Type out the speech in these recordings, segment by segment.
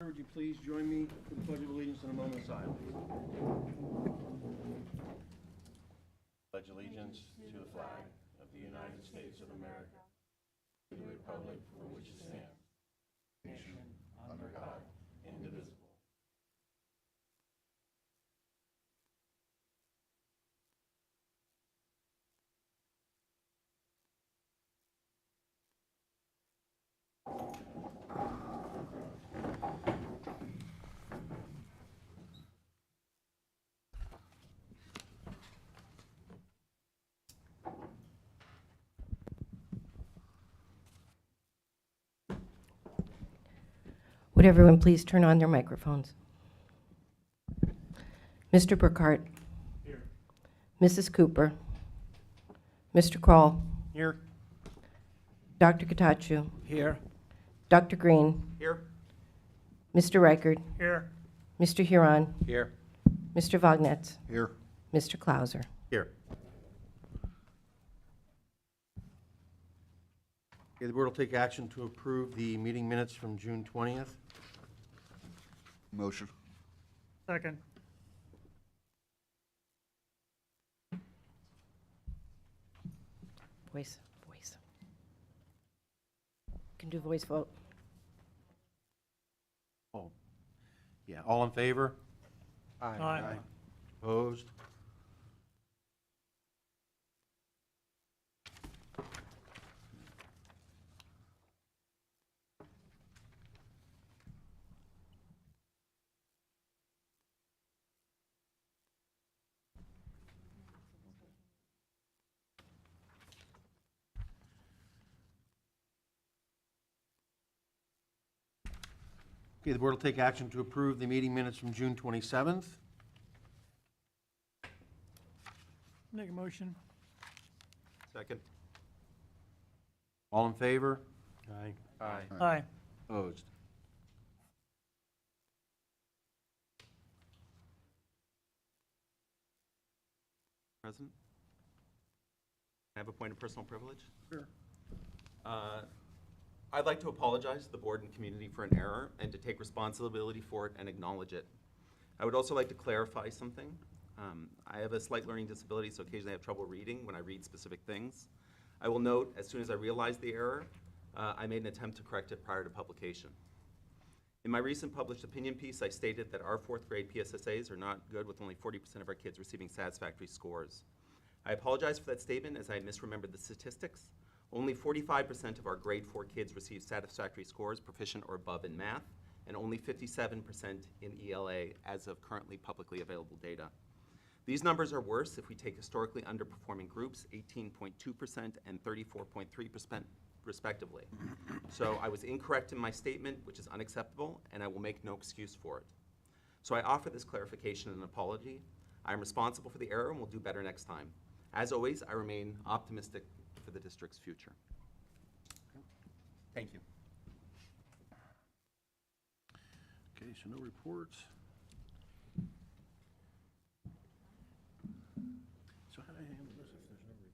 Would you please join me for the Pledge of Allegiance in a moment of silence? Pledge allegiance to the flag of the United States of America, to the republic for which it stands, nation under God, indivisible. Would everyone please turn on their microphones? Mr. Burkhart. Here. Mrs. Cooper. Mr. Kroll. Here. Dr. Katachu. Here. Dr. Green. Here. Mr. Reichard. Here. Mr. Huron. Here. Mr. Vognetz. Here. Mr. Klauser. Here. Okay, the board will take action to approve the meeting minutes from June 20th. Motion. Second. Voice. Can do voice vote. Oh, yeah, all in favor? Aye. Opposed? Okay, the board will take action to approve the meeting minutes from June 27th. Make a motion. Second. All in favor? Aye. Aye. Aye. Opposed? President? I have a point of personal privilege. Sure. I'd like to apologize to the board and community for an error and to take responsibility for it and acknowledge it. I would also like to clarify something. I have a slight learning disability, so occasionally I have trouble reading when I read specific things. I will note, as soon as I realized the error, I made an attempt to correct it prior to publication. In my recent published opinion piece, I stated that our fourth grade PSSAs are not good, with only 40% of our kids receiving satisfactory scores. I apologize for that statement, as I had misremembered the statistics. Only 45% of our grade 4 kids receive satisfactory scores, proficient or above in math, and only 57% in ELA as of currently publicly available data. These numbers are worse if we take historically underperforming groups, 18.2% and 34.3% respectively. So I was incorrect in my statement, which is unacceptable, and I will make no excuse for it. So I offer this clarification and apology. I am responsible for the error and will do better next time. As always, I remain optimistic for the district's future. Thank you. Okay, so no reports. So how do I handle this if there's no report?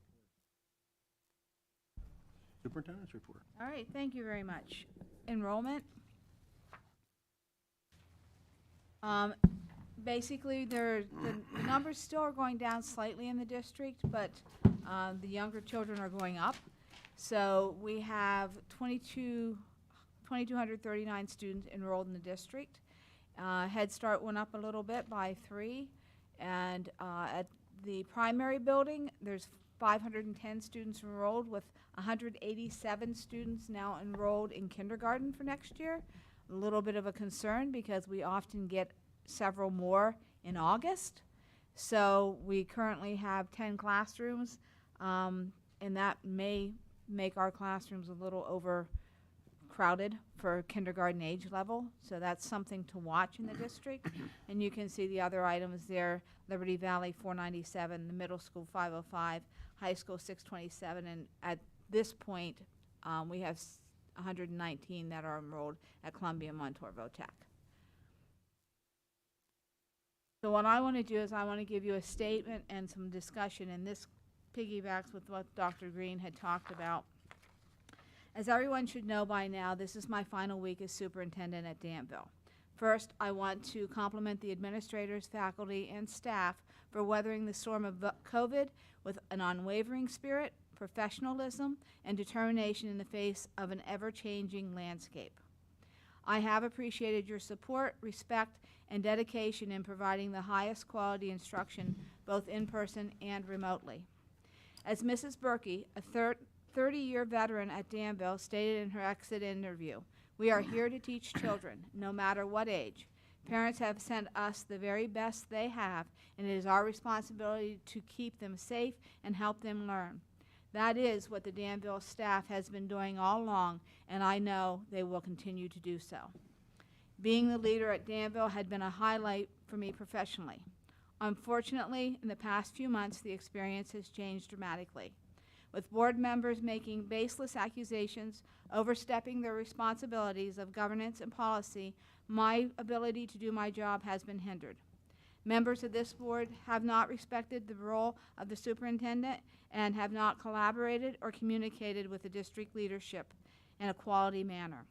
Superintendent's report. All right, thank you very much. Enrollment. Basically, the numbers still are going down slightly in the district, but the younger children are going up. So we have 2,239 students enrolled in the district. Head Start went up a little bit by 3. And at the primary building, there's 510 students enrolled, with 187 students now enrolled in kindergarten for next year. A little bit of a concern because we often get several more in August. So we currently have 10 classrooms, and that may make our classrooms a little overcrowded for kindergarten age level. So that's something to watch in the district. And you can see the other items there: Liberty Valley 497, the middle school 505, high school 627, and at this point we have 119 that are enrolled at Columbia Montour Votech. So what I want to do is I want to give you a statement and some discussion, and this piggybacks with what Dr. Green had talked about. As everyone should know by now, this is my final week as superintendent at Danville. First, I want to compliment the administrators, faculty, and staff for weathering the storm of COVID with an unwavering spirit, professionalism, and determination in the face of an ever-changing landscape. I have appreciated your support, respect, and dedication in providing the highest quality instruction, both in person and remotely. As Mrs. Berkey, a 30-year veteran at Danville, stated in her exit interview, "We are here to teach children, no matter what age. Parents have sent us the very best they have, and it is our responsibility to keep them safe and help them learn. That is what the Danville staff has been doing all along, and I know they will continue to do so." Being the leader at Danville had been a highlight for me professionally. Unfortunately, in the past few months, the experience has changed dramatically. With board members making baseless accusations, overstepping their responsibilities of governance and policy, my ability to do my job has been hindered. Members of this board have not respected the role of the superintendent and have not collaborated or communicated with the district leadership in a quality manner.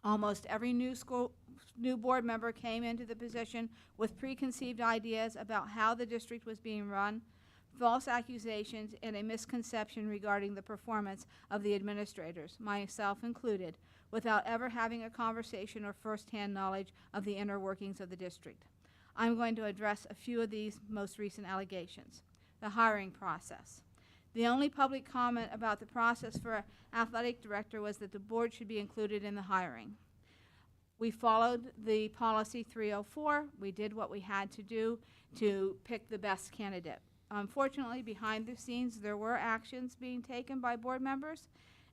Almost every new board member came into the position with preconceived ideas about how the district was being run, false accusations, and a misconception regarding the performance of the administrators, myself included, without ever having a conversation or firsthand knowledge of the inner workings of the district. I'm going to address a few of these most recent allegations. The hiring process. The only public comment about the process for athletic director was that the board should be included in the hiring. We followed the policy 304. We did what we had to do to pick the best candidate. Unfortunately, behind the scenes, there were actions being taken by board members,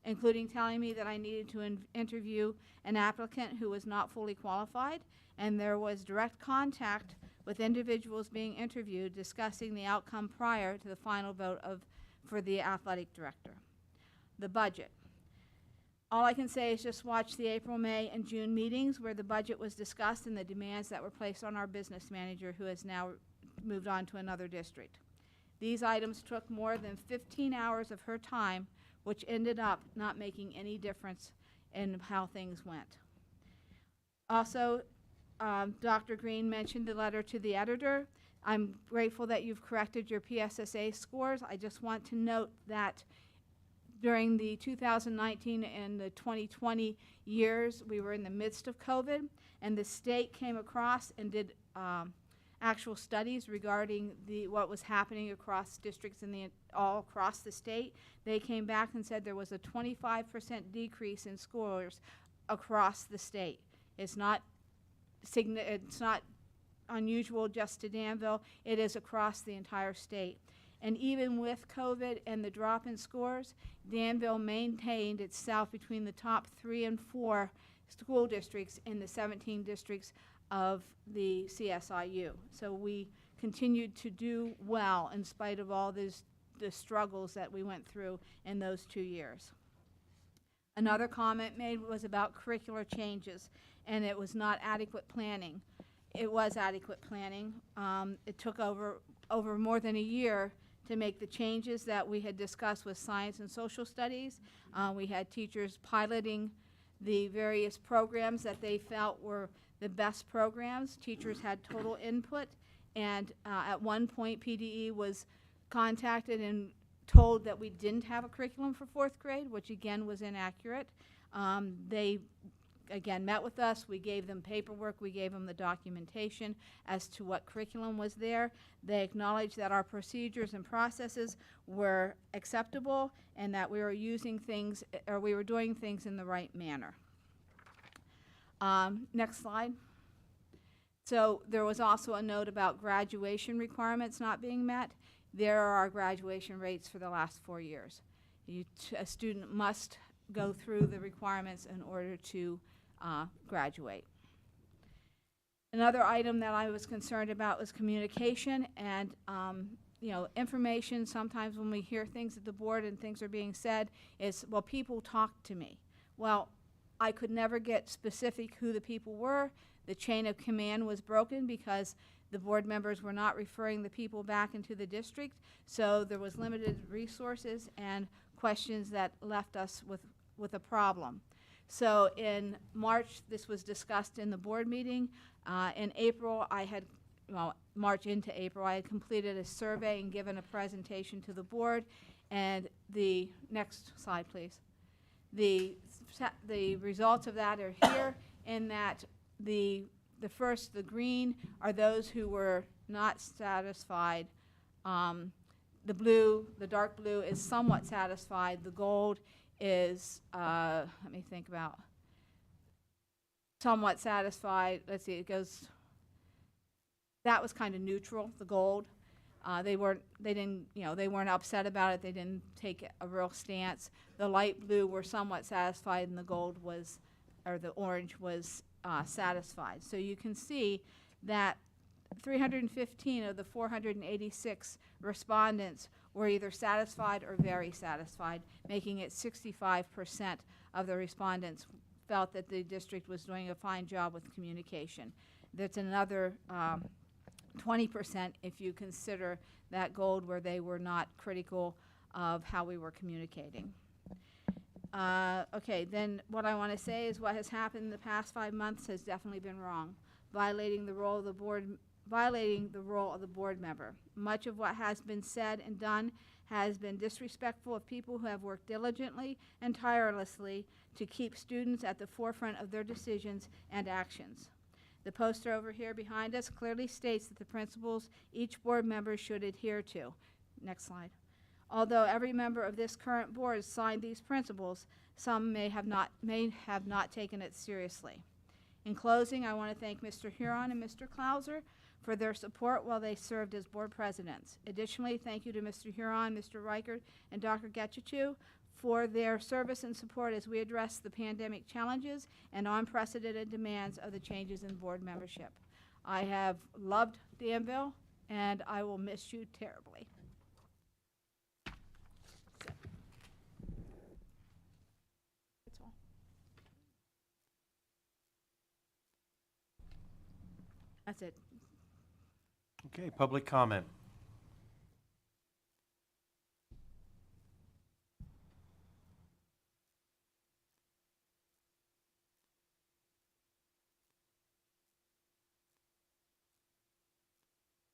including telling me that I needed to interview an applicant who was not fully qualified, and there was direct contact with individuals being interviewed discussing the outcome prior to the final vote for the athletic director. The budget. All I can say is just watch the April, May, and June meetings where the budget was discussed and the demands that were placed on our business manager, who has now moved on to another district. These items took more than 15 hours of her time, which ended up not making any difference in how things went. Also, Dr. Green mentioned the letter to the editor. I'm grateful that you've corrected your PSSA scores. I just want to note that during the 2019 and the 2020 years, we were in the midst of COVID, and the state came across and did actual studies regarding what was happening across districts all across the state. They came back and said there was a 25% decrease in scores across the state. It's not unusual just to Danville. It is across the entire state. And even with COVID and the drop in scores, Danville maintained itself between the top 3 and 4 school districts in the 17 districts of the CSIU. So we continued to do well in spite of all the struggles that we went through in those 2 years. Another comment made was about curricular changes, and it was not adequate planning. It was adequate planning. It took over more than a year to make the changes that we had discussed with science and social studies. We had teachers piloting the various programs that they felt were the best programs. Teachers had total input, and at one point PDE was contacted and told that we didn't have a curriculum for 4th grade, which again was inaccurate. They again met with us. We gave them paperwork. We gave them the documentation as to what curriculum was there. They acknowledged that our procedures and processes were acceptable and that we were using things, or we were doing things in the right manner. Next slide. So there was also a note about graduation requirements not being met. There are our graduation rates for the last 4 years. A student must go through the requirements in order to graduate. Another item that I was concerned about was communication and information. Sometimes when we hear things at the board and things are being said, is, well, people talk to me. Well, I could never get specific who the people were. The chain of command was broken because the board members were not referring the people back into the district, so there was limited resources and questions that left us with a problem. So in March, this was discussed in the board meeting. In April, March into April, I had completed a survey and given a presentation to the board. And the next slide, please. The results of that are here, in that the green are those who were not satisfied. The dark blue is somewhat satisfied. The gold is, let me think about, somewhat satisfied. Let's see, that was kind of neutral, the gold. They weren't upset about it. They didn't take a real stance. The light blue were somewhat satisfied, and the the orange was satisfied. So you can see that 315 of the 486 respondents were either satisfied or very satisfied, making it 65% of the respondents felt that the district was doing a fine job with communication. That's another 20% if you consider that gold where they were not critical of how we were communicating. Okay, then what I want to say is what has happened in the past 5 months has definitely been wrong, violating the role of the board member. Much of what has been said and done has been disrespectful of people who have worked diligently and tirelessly to keep students at the forefront of their decisions and actions. The poster over here behind us clearly states that the principles each board member should adhere to. Next slide. Although every member of this current board signed these principles, some may have not taken it seriously. In closing, I want to thank Mr. Huron and Mr. Klauser for their support while they served as board presidents. Additionally, thank you to Mr. Huron, Mr. Reichert, and Dr. Getchichu for their service and support as we address the pandemic challenges and unprecedented demands of the changes in board membership. I have loved Danville, and I will miss you terribly. That's all. That's it. Okay, public comment.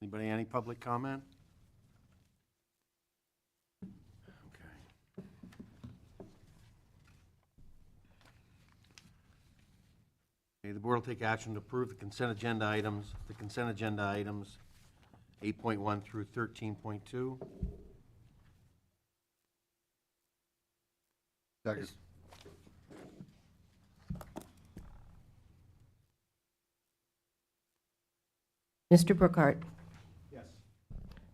Anybody, any public comment? Okay. Okay, the board will take action to approve the consent agenda items. The consent agenda items 8.1 through 13.2. Second. Mr. Brookhart. Yes.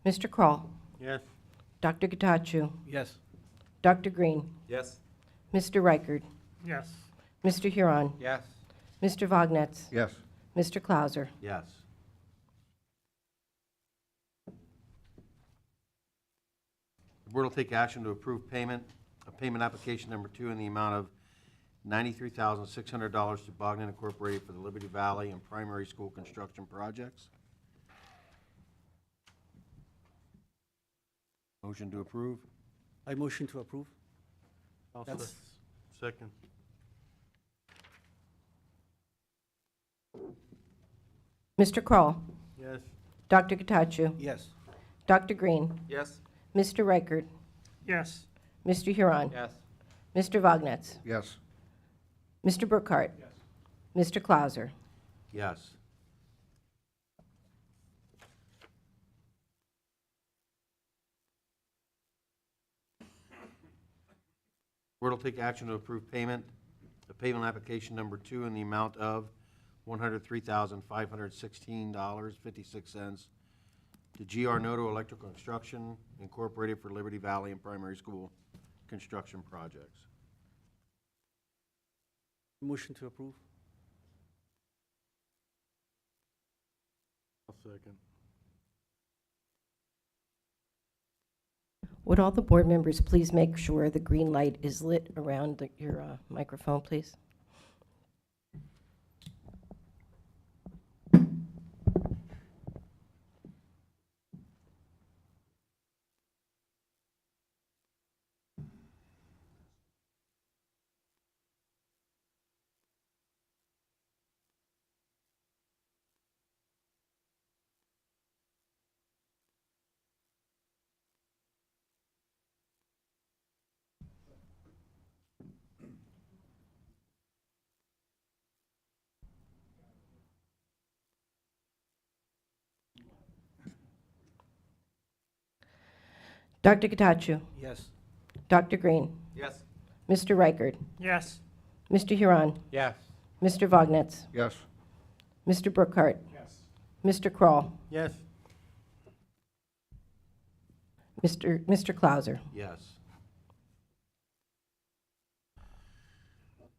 Mr. Kroll. Yes. Dr. Getachew. Yes. Dr. Green. Yes. Mr. Reichert. Yes. Mr. Huron. Yes. Mr. Vognetz. Yes. Mr. Klauser. Yes. The board will take action to approve payment application number 2 in the amount of $93,600 to Bogdan Incorporated for the Liberty Valley and primary school construction projects. Motion to approve. I motion to approve. That's second. Mr. Kroll. Yes. Dr. Getachew. Yes. Dr. Green. Yes. Mr. Reichert. Yes. Mr. Huron. Yes. Mr. Vognetz. Yes. Mr. Brookhart. Yes. Mr. Klauser. Yes. Board will take action to approve payment application number 2 in the amount of $103,516.56 to GR Noto Electrical Construction Incorporated for Liberty Valley and primary school construction projects. Motion to approve. I'll second. Would all the board members please make sure the green light is lit around your microphone, please? Dr. Gatachu, Yes. Dr. Green, Yes. Mr. Reichard, Yes. Mr. Huron, Yes. Mr. Vognetz, Yes. Mr. Brookhart, Yes. Mr. Kroll, Yes. Mr. Clauser. Yes.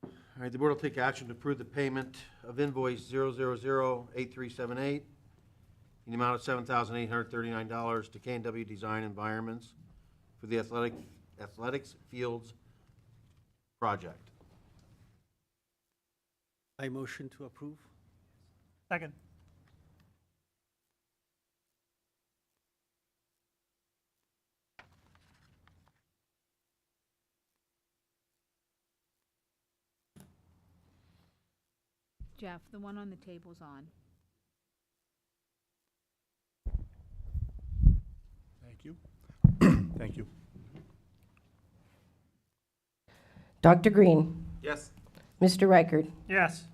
All right, the board will take action to approve the payment of invoice 0008378 in the amount of $7,839 to K&W Design Environments for the athletics fields project. I motion to approve. Second. Jeff, the one on the table's on. Thank you. Thank you. Dr. Green, Yes. Mr. Reichard, Yes.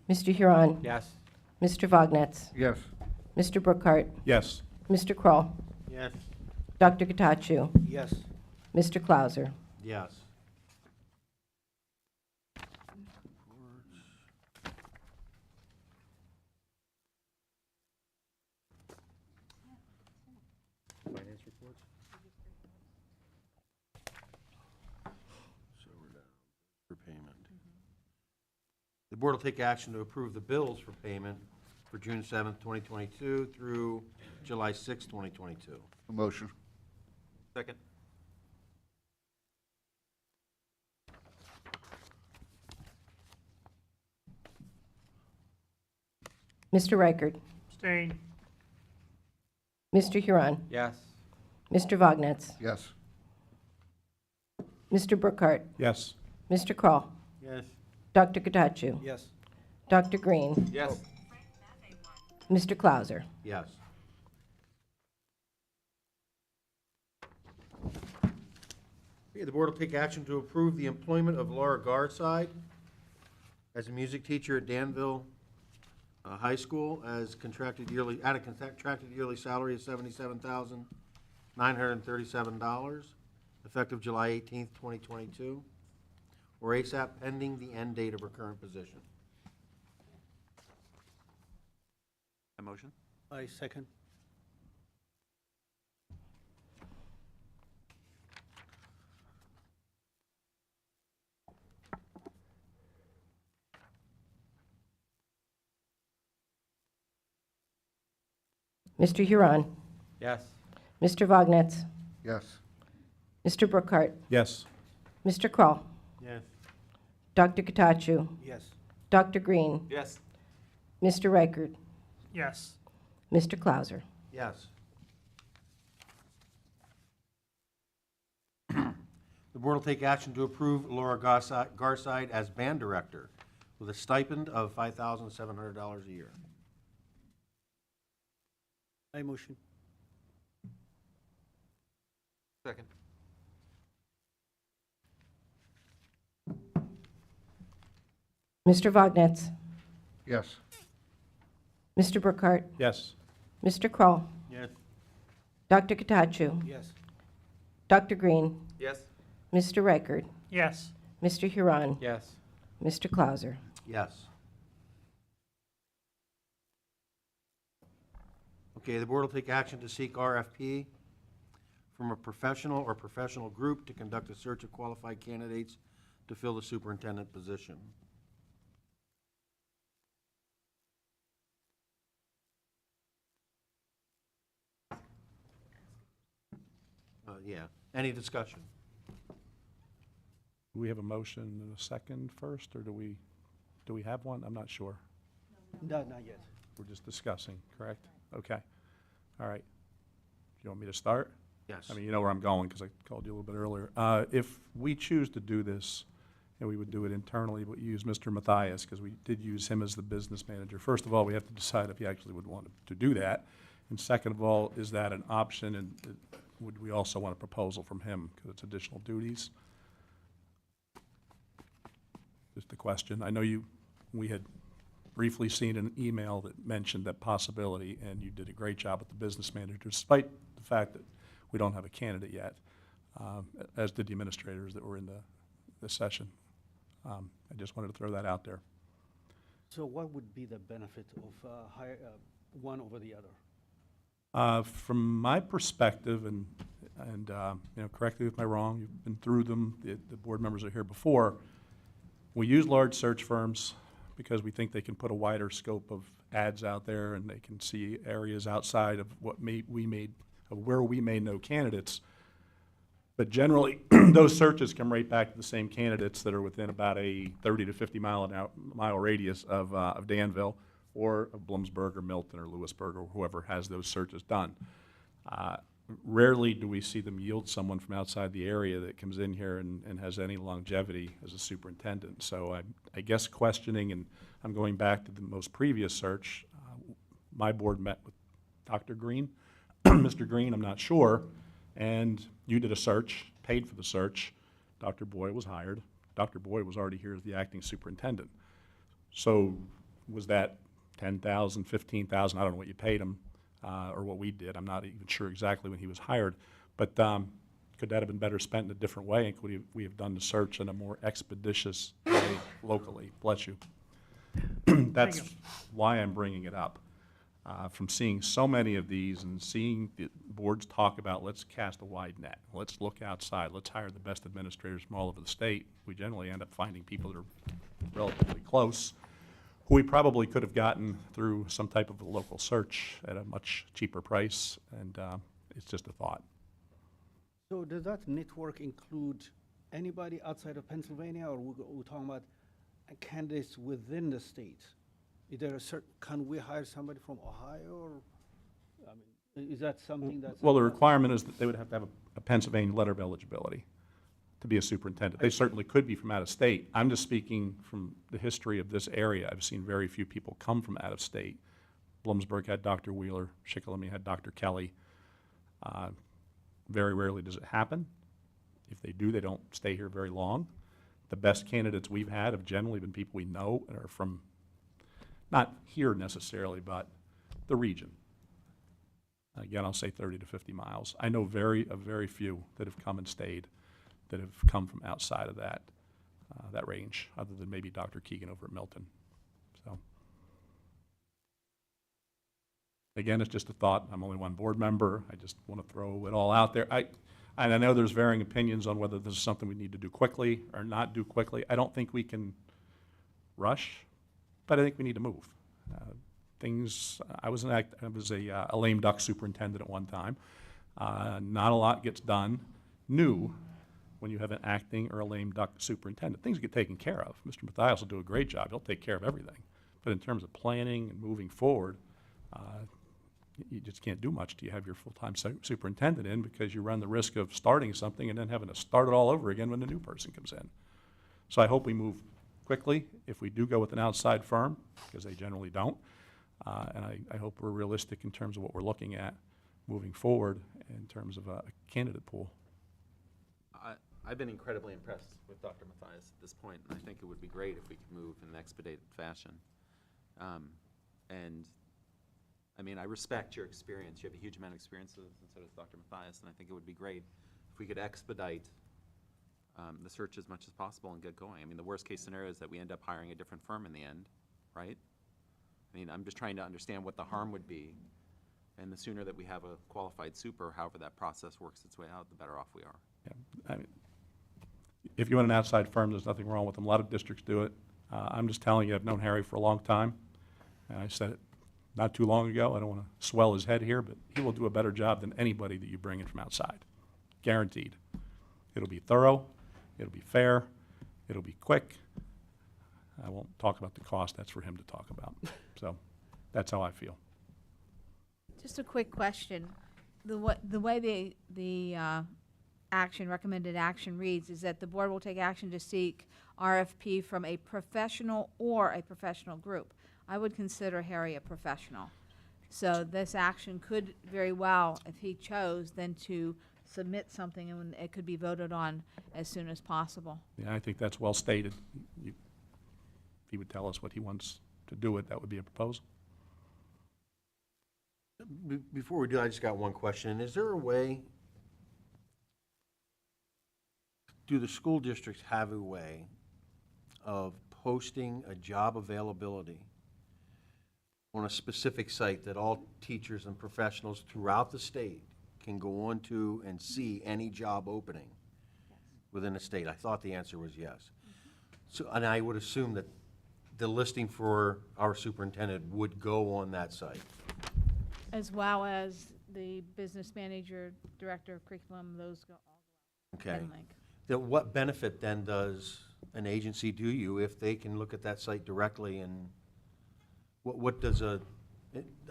Mr. Huron, Yes. Mr. Vognetz, Yes. Mr. Brookhart, Yes. Mr. Kroll, Yes. Dr. Gatachu, Yes. Mr. Clauser. Yes. Finance reports? So we're down for payment. The board will take action to approve the bills for payment for June 7th, 2022 through July 6th, 2022. Motion. Second. Mr. Reichard, Abstain. Mr. Huron, Yes. Mr. Vognetz, Yes. Mr. Brookhart, Yes. Mr. Kroll, Yes. Dr. Gatachu, Yes. Dr. Green, Yes. Mr. Clauser. Yes. Okay, the board will take action to approve the employment of Laura Garside as a music teacher at Danville High School as contracted yearly, at a contracted yearly salary of $77,937, effective July 18th, 2022, or ASAP pending the end date of her current position. A motion? I second. Mr. Huron, Yes. Mr. Vognetz, Yes. Mr. Brookhart, Yes. Mr. Kroll, Yes. Dr. Gatachu, Yes. Dr. Green, Yes. Mr. Reichard, Yes. Mr. Clauser. Yes. The board will take action to approve Laura Garside as band director with a stipend of $5,700 a year. I motion. Second. Mr. Vognetz, Yes. Mr. Brookhart, Yes. Mr. Kroll, Yes. Dr. Gatachu, Yes. Dr. Green, Yes. Mr. Reichard, Yes. Mr. Huron, Yes. Mr. Clauser. Yes. Okay, the board will take action to seek RFP from a professional or professional group to conduct a search of qualified candidates to fill the superintendent position. Yeah, any discussion? Do we have a motion and a second first, or do we have one? I'm not sure. No, not yet. We're just discussing, correct? Okay. All right. Do you want me to start? Yes. I mean, you know where I'm going, because I called you a little bit earlier. If we choose to do this, and we would do it internally, but use Mr. Matthias, because we did use him as the business manager. First of all, we have to decide if he actually would want to do that. And second of all, is that an option, and would we also want a proposal from him, because it's additional duties? Just a question. I know we had briefly seen an email that mentioned that possibility, and you did a great job with the business manager, despite the fact that we don't have a candidate yet, as did the administrators that were in the session. I just wanted to throw that out there. So what would be the benefit of hire one over the other? From my perspective, and you know, correct me if I'm wrong, you've been through them, the board members are here before, we use large search firms because we think they can put a wider scope of ads out there and they can see areas outside of what where we may know candidates. But generally, those searches come right back to the same candidates that are within about a 30 to 50 mile radius of Danville, or of Bloomsburg or Milton or Lewisburg or whoever has those searches done. Rarely do we see them yield someone from outside the area that comes in here and has any longevity as a superintendent. So I guess questioning, and I'm going back to the most previous search, my board met with Dr. Green, Mr. Green, I'm not sure, and you did a search, paid for the search. Dr. Boyd was hired. Dr. Boyd was already here as the acting superintendent. So was that 10,000, 15,000, I don't know what you paid him, or what we did. I'm not even sure exactly when he was hired. But could that have been better spent in a different way? And could we have done the search in a more expeditious way locally? Bless you. That's why I'm bringing it up. From seeing so many of these and seeing the boards talk about, let's cast a wide net, let's look outside, let's hire the best administrators from all over the state, we generally end up finding people that are relatively close, who we probably could have gotten through some type of a local search at a much cheaper price, and it's just a thought. So does that network include anybody outside of Pennsylvania, or we're talking about candidates within the state? Is there a certain, can we hire somebody from Ohio, or, I mean, is that something that's? Well, the requirement is that they would have to have a Pennsylvania letter of eligibility to be a superintendent. They certainly could be from out of state. I'm just speaking from the history of this area. I've seen very few people come from out of state. Bloomsburg had Dr. Wheeler, Shikellamy had Dr. Kelly. Very rarely does it happen. If they do, they don't stay here very long. The best candidates we've had have generally been people we know and are from, not here necessarily, but the region. Again, I'll say 30 to 50 miles. I know very few that have come and stayed that have come from outside of that range, other than maybe Dr. Keegan over at Milton. So, again, it's just a thought. I'm only one board member. I just want to throw it all out there. And I know there's varying opinions on whether this is something we need to do quickly or not do quickly. I don't think we can rush, but I think we need to move. I was a lame duck superintendent at one time. Not a lot gets done new when you have an acting or a lame duck superintendent. Things get taken care of. Mr. Mathias will do a great job. He'll take care of everything. But in terms of planning and moving forward, you just can't do much till you have your full-time superintendent in, because you run the risk of starting something and then having to start it all over again when the new person comes in. So I hope we move quickly if we do go with an outside firm, because they generally don't. And I hope we're realistic in terms of what we're looking at moving forward in terms of a candidate pool. I've been incredibly impressed with Dr. Mathias at this point, and I think it would be great if we could move in an expedited fashion. And I mean, I respect your experience. You have a huge amount of experience, and so does Dr. Mathias, and I think it would be great if we could expedite the search as much as possible and get going. I mean, the worst case scenario is that we end up hiring a different firm in the end, right? I mean, I'm just trying to understand what the harm would be, and the sooner that we have a qualified super, however that process works its way out, the better off we are. Yeah. I mean, if you want an outside firm, there's nothing wrong with them. A lot of districts do it. I'm just telling you, I've known Harry for a long time, and I said it not too long ago. I don't want to swell his head here, but he will do a better job than anybody that you bring in from outside. Guaranteed. It'll be thorough. It'll be fair. It'll be quick. I won't talk about the cost. That's for him to talk about. So that's how I feel. Just a quick question. The way the recommended action reads is that the board will take action to seek RFP from a professional or a professional group. I would consider Harry a professional. So this action could very well, if he chose, then to submit something, and it could be voted on as soon as possible. Yeah, I think that's well stated. If he would tell us what he wants to do with, that would be a proposal. Before we do, I just got one question. Is there a way do the school districts have a way of posting a job availability on a specific site that all teachers and professionals throughout the state can go on to and see any job opening within the state? I thought the answer was yes. So, and I would assume that the listing for our superintendent would go on that site. As well as the business manager, director of curriculum, those go all Okay. and link. Then what benefit then does an agency do you if they can look at that site directly, and what does I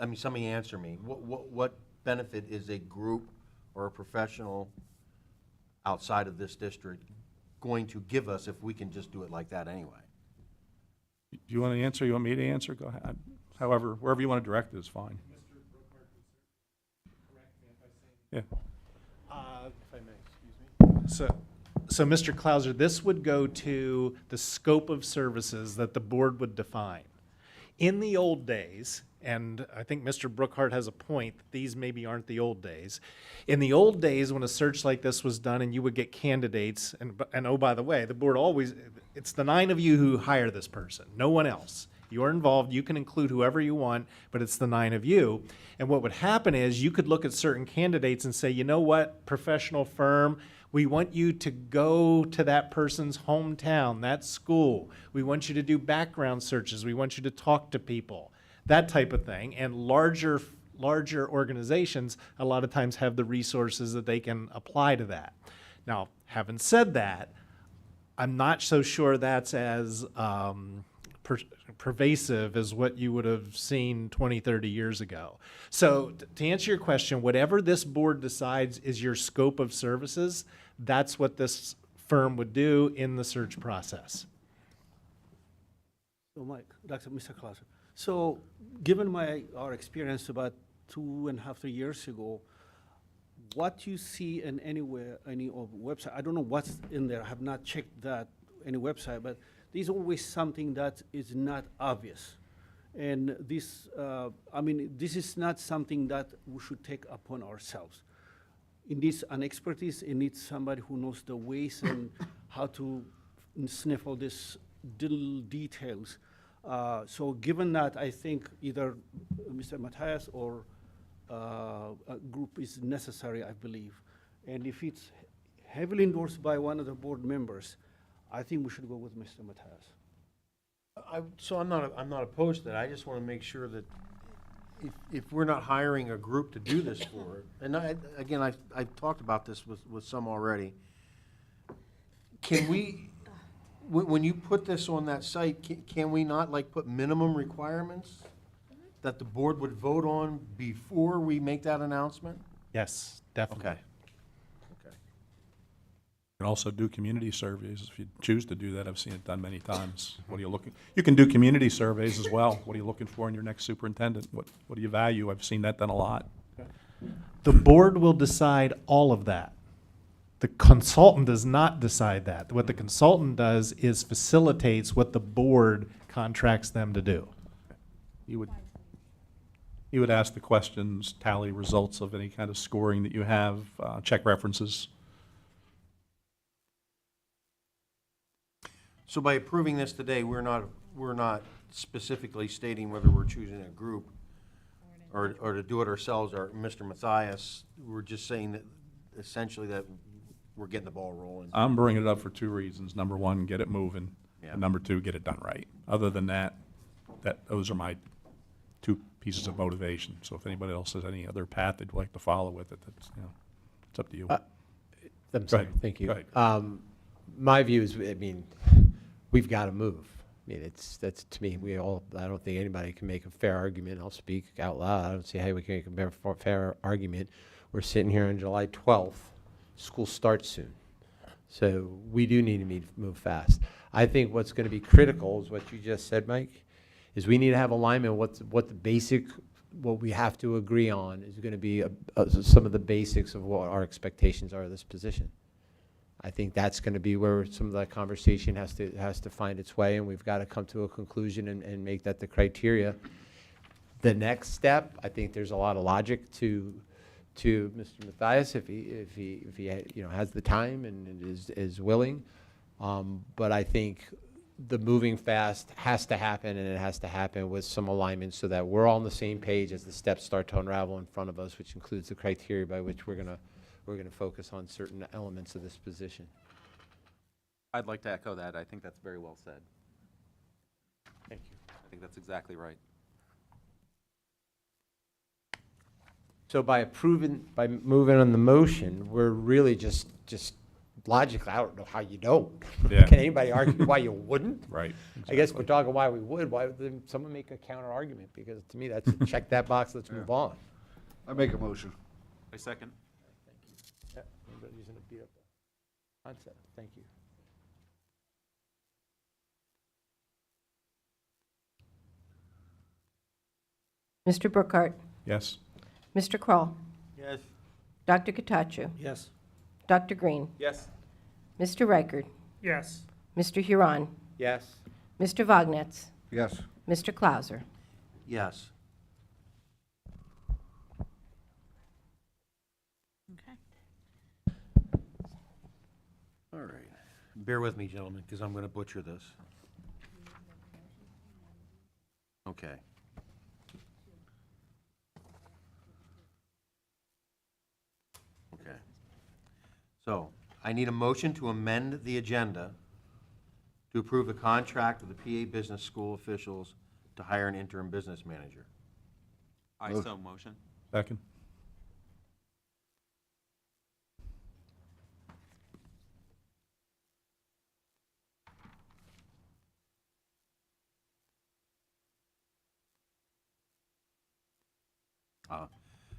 mean, somebody answer me. What benefit is a group or a professional outside of this district going to give us if we can just do it like that anyway? Do you want to answer? You want me to answer? Go ahead. However, wherever you want to direct it is fine. Yeah. If I may, excuse me. So Mr. Clauser, this would go to the scope of services that the board would define. In the old days, and I think Mr. Brookhart has a point, that these maybe aren't the old days. In the old days, when a search like this was done and you would get candidates, and oh, by the way, the board always, it's the 9 of you who hire this person, no one else. You're involved, you can include whoever you want, but it's the 9 of you. And what would happen is you could look at certain candidates and say, you know what, professional firm, we want you to go to that person's hometown, that school. We want you to do background searches. We want you to talk to people, that type of thing. And larger organizations a lot of times have the resources that they can apply to that. Now, having said that, I'm not so sure that's as pervasive as what you would have seen 20, 30 years ago. So to answer your question, whatever this board decides is your scope of services, that's what this firm would do in the search process. So Mike, Mr. Clauser, so given our experience about 2.5, 3 years ago, what you see in any website, I don't know what's in there, I have not checked that, any website, but there's always something that is not obvious. And this, I mean, this is not something that we should take upon ourselves. It needs an expertise, it needs somebody who knows the ways and how to sniff all these little details. So given that, I think either Mr. Matthias or a group is necessary, I believe. And if it's heavily endorsed by one of the board members, I think we should go with Mr. Matthias. So I'm not opposed to that. I just want to make sure that if we're not hiring a group to do this for it, and again, I've talked about this with some already. Can we, when you put this on that site, can we not like put minimum requirements that the board would vote on before we make that announcement? Yes, definitely. Okay. You can also do community surveys if you choose to do that. I've seen it done many times. What are you looking? You can do community surveys as well. What are you looking for in your next superintendent? What do you value? I've seen that done a lot. The board will decide all of that. The consultant does not decide that. What the consultant does is facilitates what the board contracts them to do. You would ask the questions, tally results of any kind of scoring that you have, check references. So by approving this today, we're not specifically stating whether we're choosing a group or to do it ourselves or Mr. Matthias. We're just saying that essentially that we're getting the ball rolling. I'm bringing it up for 2 reasons. Number 1, get it moving. Yeah. And number 2, get it done right. Other than that, those are my 2 pieces of motivation. So if anybody else has any other path they'd like to follow with it, that's, it's up to you. I'm sorry, ahead. thank you. Go ahead. My view is, I mean, we've got to move. I mean, that's to me, I don't think anybody can make a fair argument. I'll speak out loud. I don't see how we can make a fair argument. We're sitting here on July 12th. School starts soon. So we do need to move fast. I think what's going to be critical is what you just said, Mike, is we need to have alignment what we have to agree on is going to be some of the basics of what our expectations are of this position. I think that's going to be where some of that conversation has to find its way, and we've got to come to a conclusion and make that the criteria. The next step, I think there's a lot of logic to to Mr. Matthias if he you know, has the time and is willing. But I think the moving fast has to happen, and it has to happen with some alignment so that we're all on the same page as the steps start to unravel in front of us, which includes the criteria by which we're gonna focus on certain elements of this position. I'd like to echo that. I think that's very well said. Thank you. I think that's exactly right. So by moving on the motion, we're really just logically, I don't know how you don't. Yeah. Can anybody argue why you wouldn't? Right. I guess we're talking why we would. Why would then someone make a counter argument? Because to me, that's check that box, let's move on. I make a motion. I second. Yeah, anybody's gonna beat up the concept. Thank you. Mr. Brookhart, Yes. Mr. Kroll, Yes. Dr. Katachu, Yes. Dr. Green, Yes. Mr. Reichard, Yes. Mr. Huron, Yes. Mr. Vognetz, Yes. Mr. Clauser. Yes. Okay. All right. Bear with me, gentlemen, because I'm going to butcher this. Okay. Okay. So I need a motion to amend the agenda to approve the contract with the PA Business School officials to hire an interim business manager. I Motion. so motion. Second.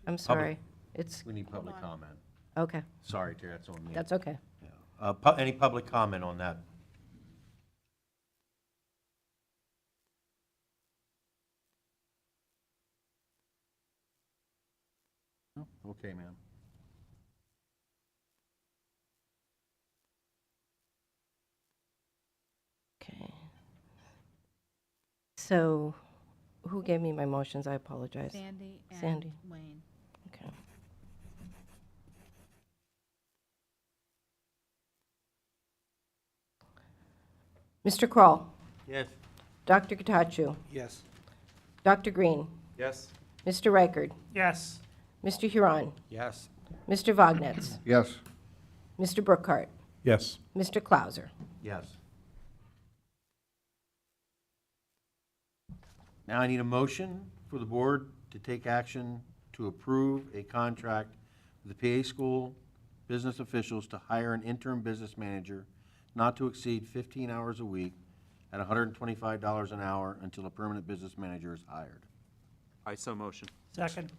I'm sorry. It's, We need public comment. okay, Sorry, Terry, that's on me. that's okay. Yeah. Any public comment on that? No? Okay, ma'am. Okay. So, who gave me my motions? I apologize. Sandy and Sandy. Wayne. Okay. Mr. Kroll, Yes. Dr. Katachu, Yes. Dr. Green, Yes. Mr. Reichard, Yes. Mr. Huron, Yes. Mr. Vognetz, Yes. Mr. Brookhart, Yes. Mr. Clauser. Yes. Now I need a motion for the board to take action to approve a contract with the PA School business officials to hire an interim business manager not to exceed 15 hours a week at $125 an hour until a permanent business manager is hired. I so motion. Second.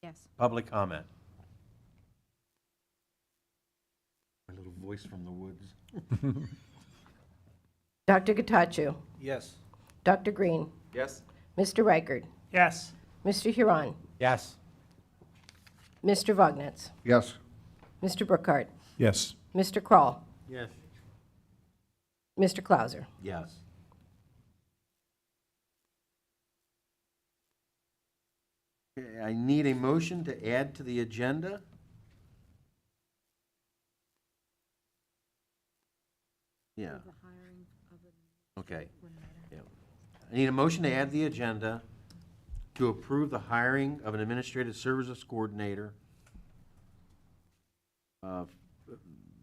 Yes. Public comment. My little voice from the woods. Dr. Katachu, Yes. Dr. Green, Yes. Mr. Reichard, Yes. Mr. Huron, Yes. Mr. Vognetz, Yes. Mr. Brookhart, Yes. Mr. Kroll, Yes. Mr. Clauser. Yes. Okay, I need a motion to add to the agenda. Yeah, okay. Yeah. I need a motion to add the agenda to approve the hiring of an administrative services coordinator.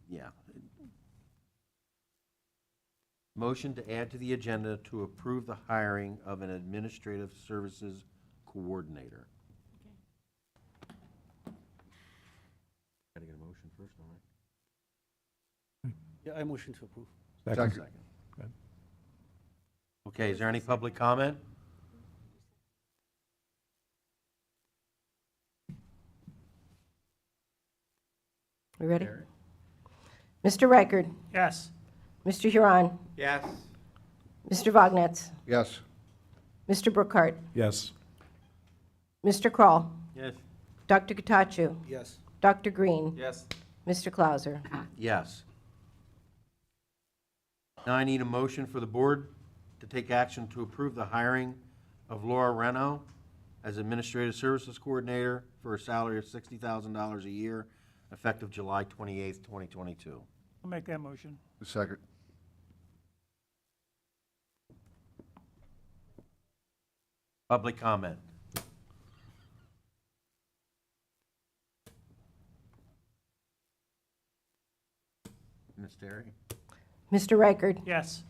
Yeah. Motion to add to the agenda to approve the hiring of an administrative services coordinator. Gotta get a motion first, don't I? Yeah, I motion to approve. Second. Second. Okay, is there any public comment? We ready? Mr. Reichard, Yes. Mr. Huron, Yes. Mr. Vognetz, Yes. Mr. Brookhart, Yes. Mr. Kroll, Yes. Dr. Katachu, Yes. Dr. Green, Yes. Mr. Clauser. Yes. Now I need a motion for the board to take action to approve the hiring of Laura Reno as Administrative Services Coordinator for a salary of $60,000 a year, effective July 28th, 2022. I'll make that motion. Second. Public comment. Ms. Terry? Mr. Reichard? Yes.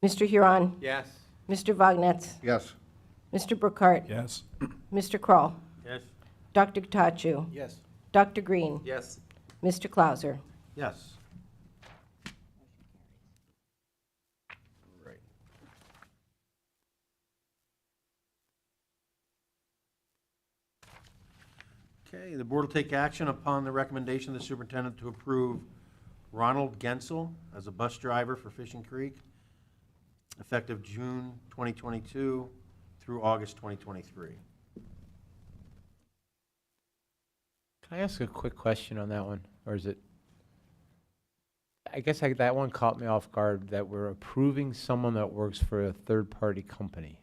Mr. Huron? Yes. Mr. Vognetz? Yes. Mr. Brookhart? Yes. Mr. Kroll? Yes. Dr. Gatacho? Yes. Dr. Green? Yes. Mr. Clauser? Yes. Right. Okay, the board will take action upon the recommendation of the superintendent to approve Ronald Gensel as a bus driver for Fishing Creek, effective June 2022 through August 2023. Can I ask a quick question on that one, or is it? I guess that one caught me off guard, that we're approving someone that works for a third-party company.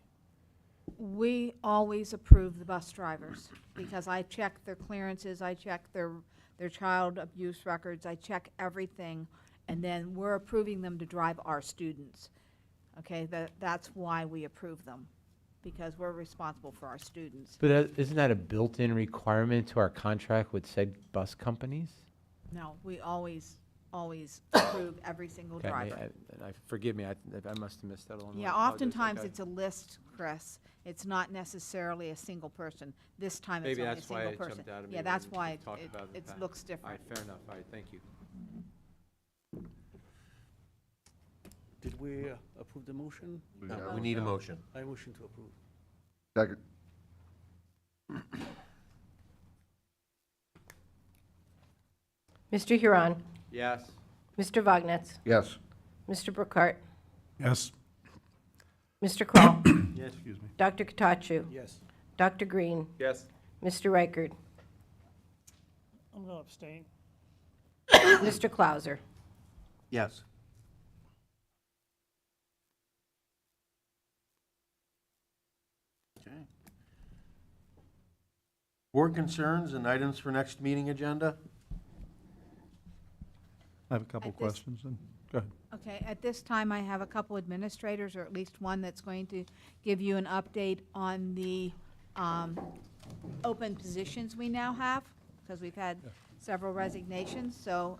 We always approve the bus drivers, because I check their clearances, I check their child abuse records, I check everything, and then we're approving them to drive our students. Okay, that's why we approve them, because we're responsible for our students. But isn't that a built-in requirement to our contract with said bus companies? No, we always approve every single Okay, driver. forgive me, I must have missed that along the way. Yeah, I apologize. oftentimes Okay. it's a list, Chris. It's not necessarily a single person. This time it's Maybe only a that's why single it person. jumped out at me Yeah, when that's we why talked about it in the it past. looks All different. right, fair enough, all right, thank you. Did we approve the motion? We need a motion. I motion to approve. Second. Mr. Huron? Yes. Mr. Vognetz? Yes. Mr. Brookhart? Yes. Mr. Kroll? Yes. Excuse me. Dr. Gatacho? Yes. Dr. Green? Yes. Mr. Reichard? I'm going to abstain. Mr. Clauser? Yes. Okay. Board concerns and items for next meeting agenda? I have a couple At this- questions, and go ahead. Okay, at this time, I have a couple administrators, or at least one that's going to give you an update on the open positions we now have, because we've had several resignations. So,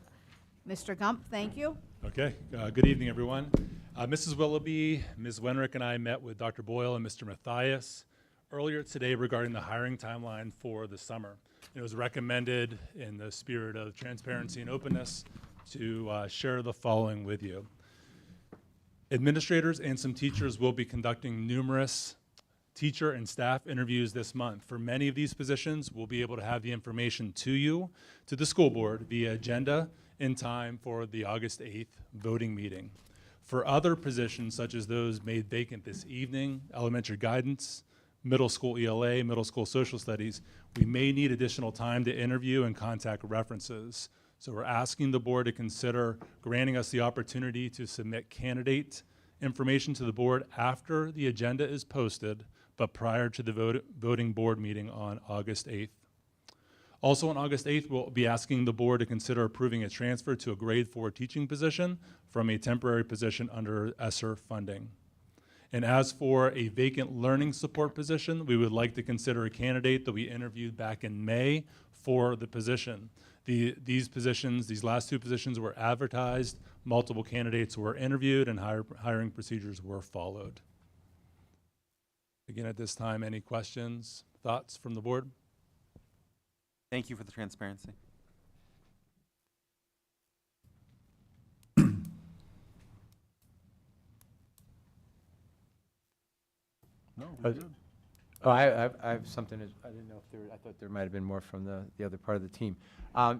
Mr. Gump, thank you. Okay, good evening, everyone. Mrs. Willoughby, Ms. Wenrick, and I met with Dr. Boyle and Mr. Mathias earlier today regarding the hiring timeline for the summer. It was recommended, in the spirit of transparency and openness, to share the following with you. Administrators and some teachers will be conducting numerous teacher and staff interviews this month. For many of these positions, we'll be able to have the information to you, to the school board, via agenda in time for the August 8th voting meeting. For other positions, such as those made vacant this evening, elementary guidance, middle school ELA, middle school social studies, we may need additional time to interview and contact references. So we're asking the board to consider granting us the opportunity to submit candidate information to the board after the agenda is posted, but prior to the voting board meeting on August 8th. Also on August 8th, we'll be asking the board to consider approving a transfer to a grade 4 teaching position from a temporary position under ESSER funding. And as for a vacant learning support position, we would like to consider a candidate that we interviewed back in May for the position. These positions, these last two positions were advertised, multiple candidates were interviewed, and hiring procedures were followed. Again, at this time, any questions, thoughts from the board? Thank you for the transparency. No, we're good. Oh, I have something, I didn't know if there, I thought there might have been more from the other part of the team.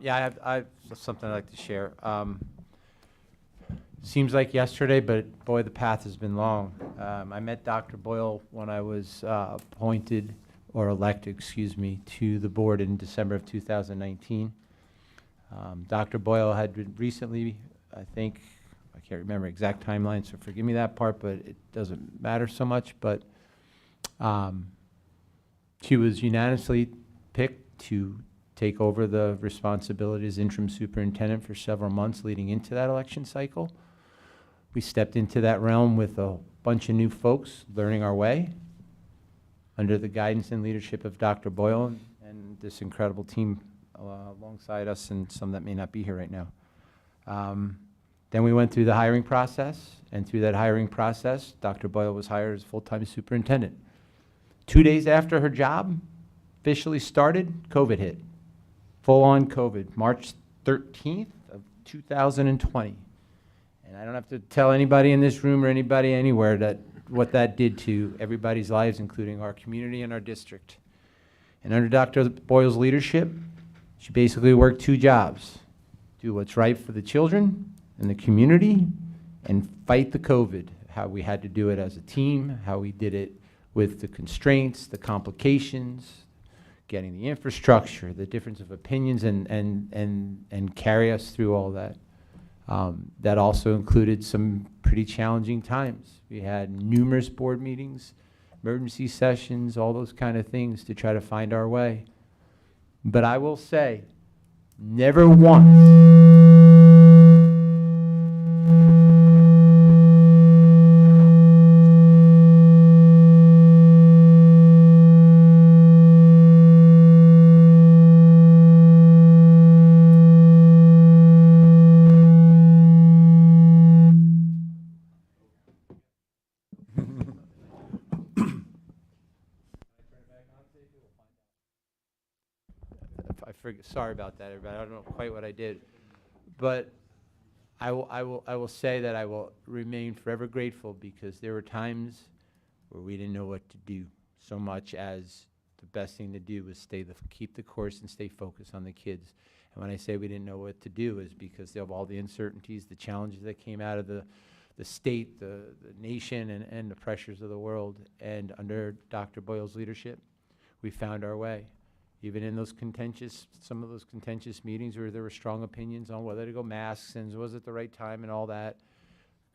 Yeah, I have something I'd like to share. Seems like yesterday, but boy, the path has been long. I met Dr. Boyle when I was appointed, or elected, excuse me, to the board in December of 2019. Dr. Boyle had recently, I think, I can't remember exact timeline, so forgive me that part, but it doesn't matter so much. But she was unanimously picked to take over the responsibility as interim superintendent for several months leading into that election cycle. We stepped into that realm with a bunch of new folks learning our way under the guidance and leadership of Dr. Boyle and this incredible team alongside us, and some that may not be here right now. Then we went through the hiring process, and through that hiring process, Dr. Boyle was hired as full-time superintendent. 2 days after her job officially started, COVID hit. Full-on COVID, March 13th of 2020. And I don't have to tell anybody in this room or anybody anywhere that what that did to everybody's lives, including our community and our district. And under Dr. Boyle's leadership, she basically worked 2 jobs: do what's right for the children and the community, and fight the COVID. How we had to do it as a team, how we did it with the constraints, the complications, getting the infrastructure, the difference of opinions, and carry us through all that. That also included some pretty challenging times. We had numerous board meetings, emergency sessions, all those kind of things to try to find our way. But I will say, never once sorry about that, everybody. I don't know quite what I did. But I will say that I will remain forever grateful, because there were times where we didn't know what to do, so much as the best thing to do was keep the course and stay focused on the kids. And when I say we didn't know what to do, is because of all the uncertainties, the challenges that came out of the state, the nation, and the pressures of the world. And under Dr. Boyle's leadership, we found our way. Even in those some of those contentious meetings where there were strong opinions on whether to go masks and was it the right time and all that,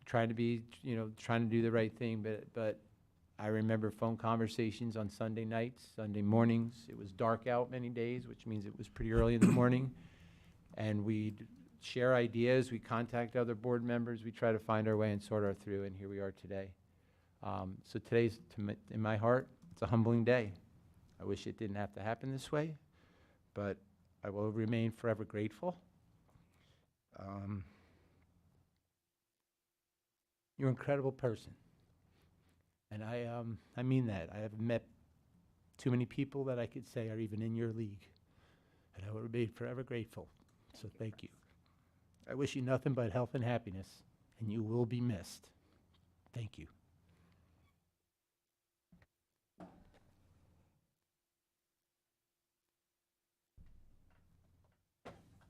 trying to do the right thing. But I remember phone conversations on Sunday nights, Sunday mornings. It was dark out many days, which means it was pretty early in the morning. And we'd share ideas. We contact other board members. We try to find our way and sort our through, and here we are today. So today's, in my heart, it's a humbling day. I wish it didn't have to happen this way, but I will remain forever grateful. You're an incredible person, and I mean that. I haven't met too many people that I could say are even in your league, and I will remain forever grateful. So thank you. I wish you nothing but health and happiness, and you will be missed. Thank you.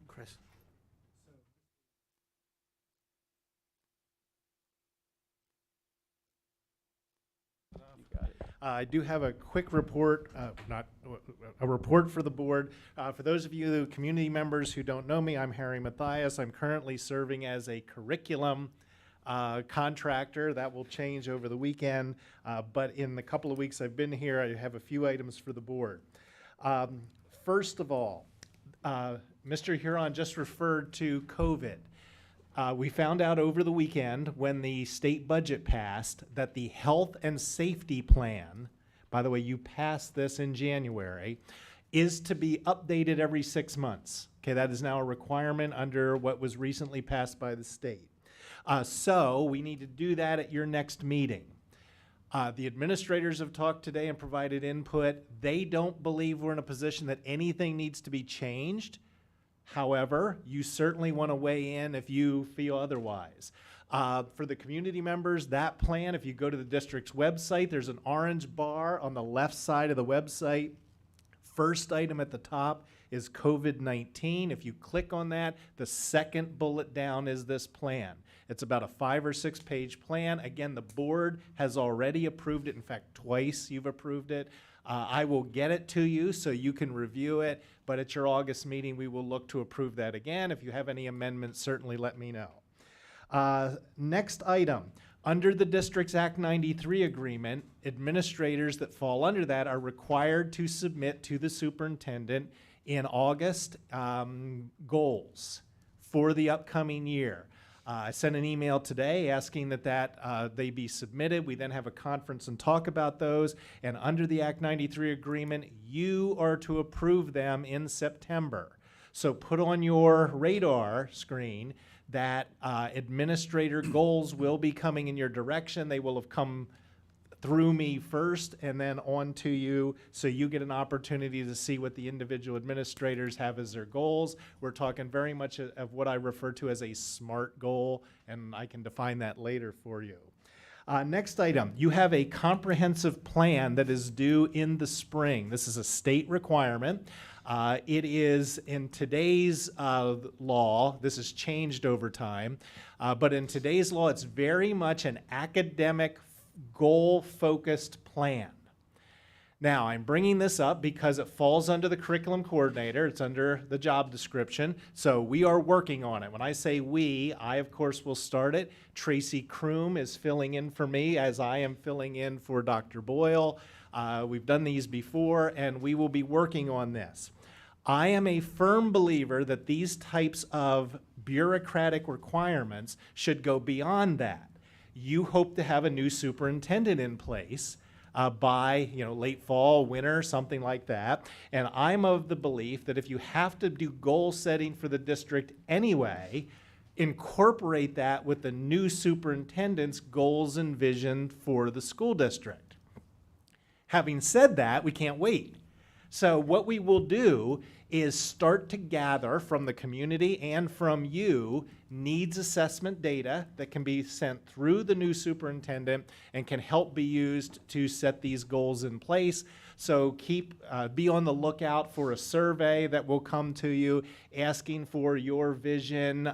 Chris. I do have a quick report, not a report for the board. For those of you community members who don't know me, I'm Harry Matthias. I'm currently serving as a curriculum contractor. That will change over the weekend, but in the couple of weeks I've been here, I have a few items for the board. First of all, Mr. Huron just referred to COVID. We found out over the weekend when the state budget passed that the health and safety plan, by the way, you passed this in January, is to be updated every 6 months. Okay, that is now a requirement under what was recently passed by the state. So we need to do that at your next meeting. The administrators have talked today and provided input. They don't believe we're in a position that anything needs to be changed. However, you certainly want to weigh in if you feel otherwise. For the community members, that plan, if you go to the district's website, there's an orange bar on the left side of the website. First item at the top is COVID-19. If you click on that, the second bullet down is this plan. It's about a 5 or 6 page plan. Again, the board has already approved it. In fact, twice you've approved it. I will get it to you so you can review it, but at your August meeting, we will look to approve that again. If you have any amendments, certainly let me know. Next item, under the Districts Act 93 agreement, administrators that fall under that are required to submit to the superintendent in August goals for the upcoming year. I sent an email today asking that they be submitted. We then have a conference and talk about those. And under the Act 93 agreement, you are to approve them in September. So put on your radar screen that administrator goals will be coming in your direction. They will have come through me first and then on to you, so you get an opportunity to see what the individual administrators have as their goals. We're talking very much of what I refer to as a SMART goal, and I can define that later for you. Next item, you have a comprehensive plan that is due in the spring. This is a state requirement. It is in today's law, this has changed over time, but in today's law, it's very much an academic goal-focused plan. Now, I'm bringing this up because it falls under the curriculum coordinator. It's under the job description, so we are working on it. When I say we, I, of course, will start it. Tracy Kroom is filling in for me as I am filling in for Dr. Boyle. We've done these before, and we will be working on this. I am a firm believer that these types of bureaucratic requirements should go beyond that. You hope to have a new superintendent in place by late fall, winter, something like that. And I'm of the belief that if you have to do goal setting for the district anyway, incorporate that with the new superintendent's goals and vision for the school district. Having said that, we can't wait. So what we will do is start to gather from the community and from you needs assessment data that can be sent through the new superintendent and can help be used to set these goals in place. So be on the lookout for a survey that will come to you asking for your vision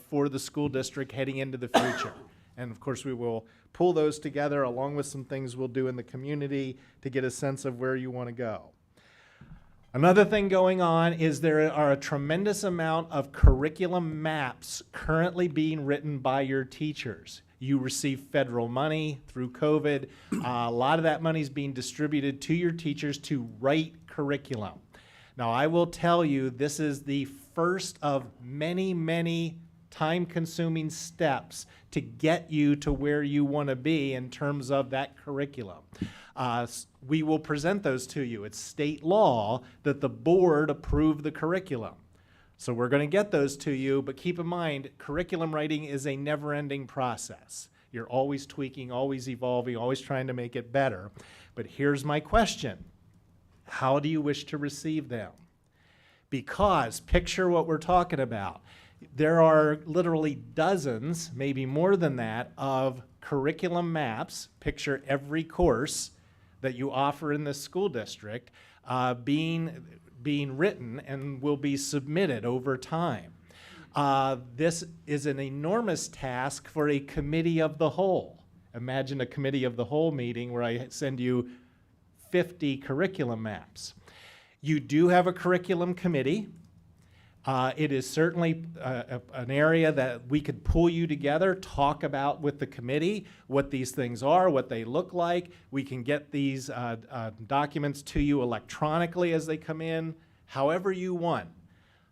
for the school district heading into the future. And of course, we will pull those together along with some things we'll do in the community to get a sense of where you want to go. Another thing going on is there are a tremendous amount of curriculum maps currently being written by your teachers. You receive federal money through COVID. A lot of that money is being distributed to your teachers to write curriculum. Now, I will tell you, this is the first of many, many time-consuming steps to get you to where you want to be in terms of that curriculum. We will present those to you. It's state law that the board approved the curriculum. So we're going to get those to you, but keep in mind, curriculum writing is a never-ending process. You're always tweaking, always evolving, always trying to make it better. But here's my question. How do you wish to receive them? Because picture what we're talking about. There are literally dozens, maybe more than that, of curriculum maps, picture every course that you offer in this school district, being written and will be submitted over time. This is an enormous task for a committee of the whole. Imagine a committee of the whole meeting where I send you 50 curriculum maps. You do have a curriculum committee. It is certainly an area that we could pull you together, talk about with the committee what these things are, what they look like. We can get these documents to you electronically as they come in, however you want.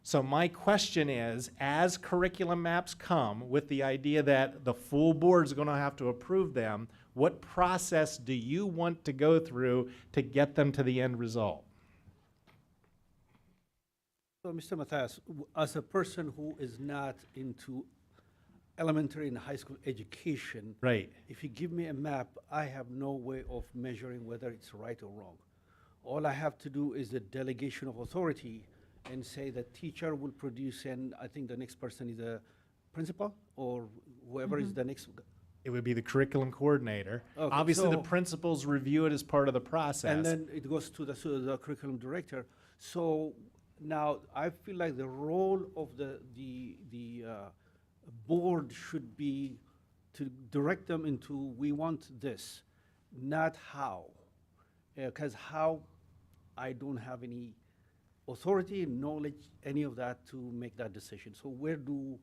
So my question is, as curriculum maps come with the idea that the full board is going to have to approve them, what process do you want to go through to get them to the end result? So, Mr. Matthias, as a person who is not into elementary and high school education, Right. if you give me a map, I have no way of measuring whether it's right or wrong. All I have to do is a delegation of authority and say the teacher will produce, and I think the next person is a principal or whoever is the next. It would be the curriculum coordinator. Okay, Obviously, the so- principals review it as part of the process. And then it goes to the curriculum director. So now I feel like the role of the board should be to direct them into, we want this, not how. Because how, I don't have any authority, knowledge, any of that to make that decision. So where do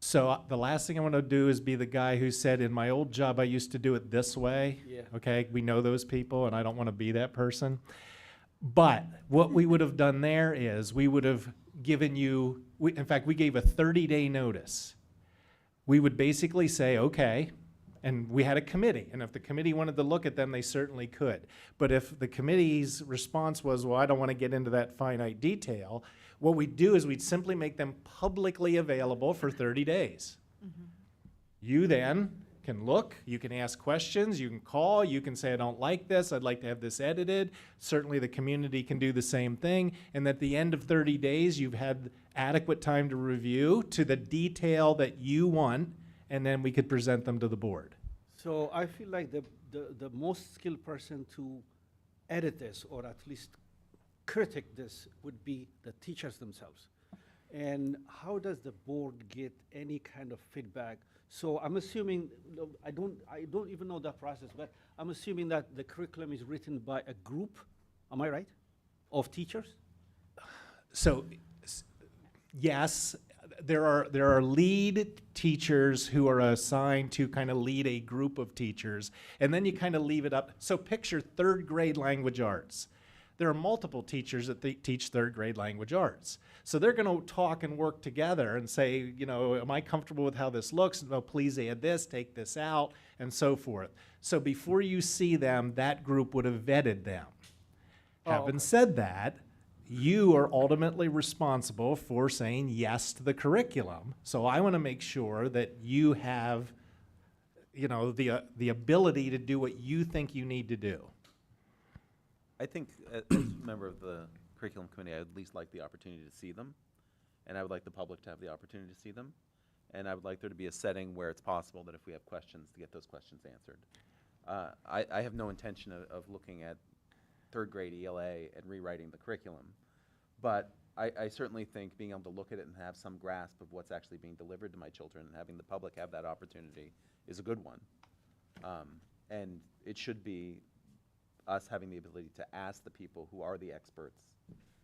So the last thing I want to do is be the guy who said, in my old job, I used to do it this way. Yeah. Okay, we know those people, and I don't want to be that person. But what we would have done there is we would have given you, in fact, we gave a 30-day notice. We would basically say, okay, and we had a committee, and if the committee wanted to look at them, they certainly could. But if the committee's response was, well, I don't want to get into that finite detail, what we'd do is we'd simply make them publicly available for 30 days. You then can look, you can ask questions, you can call, you can say, I don't like this, I'd like to have this edited. Certainly the community can do the same thing. And at the end of 30 days, you've had adequate time to review to the detail that you want, and then we could present them to the board. So I feel like the most skilled person to edit this, or at least critic this, would be the teachers themselves. And how does the board get any kind of feedback? So I'm assuming, no, I don't even know that process, but I'm assuming that the curriculum is written by a group, am I right, of teachers? So, yes, there are lead teachers who are assigned to kind of lead a group of teachers, and then you kind of leave it up. So picture third grade language arts. There are multiple teachers that teach third grade language arts. So they're going to talk and work together and say, you know, am I comfortable with how this looks? No, please add this, take this out, and so forth. So before you see them, that group would have vetted them. Having said that, you are ultimately responsible for saying yes to the curriculum. So I want to make sure that you have, you know, the ability to do what you think you need to do. I think as a member of the curriculum committee, I would at least like the opportunity to see them, and I would like the public to have the opportunity to see them, and I would like there to be a setting where it's possible that if we have questions, to get those questions answered. I have no intention of looking at third grade ELA and rewriting the curriculum, but I certainly think being able to look at it and have some grasp of what's actually being delivered to my children and having the public have that opportunity is a good one. And it should be us having the ability to ask the people who are the experts,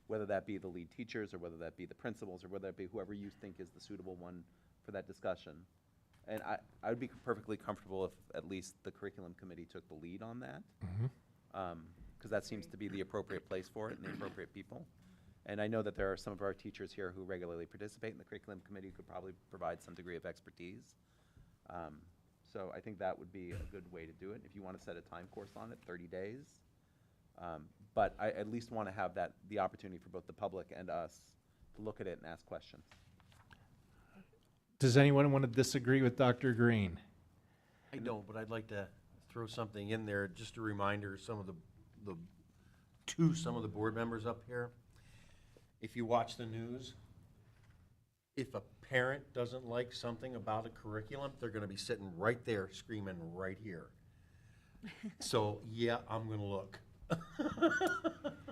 whether that be the lead teachers or whether that be the principals or whether that be whoever you think is the suitable one for that discussion. And I would be perfectly comfortable if at least the curriculum committee took the lead on that, because that seems to be the appropriate place for it and the appropriate people. And I know that there are some of our teachers here who regularly participate in the curriculum committee who could probably provide some degree of expertise. So I think that would be a good way to do it. If you want to set a time course on it, 30 days. But I at least want to have the opportunity for both the public and us to look at it and ask questions. Does anyone want to disagree with Dr. Green? I don't, but I'd like to throw something in there, just a reminder, some of the board members up here. If you watch the news, if a parent doesn't like something about a curriculum, they're gonna be sitting right there screaming right here. So, yeah, I'm gonna look.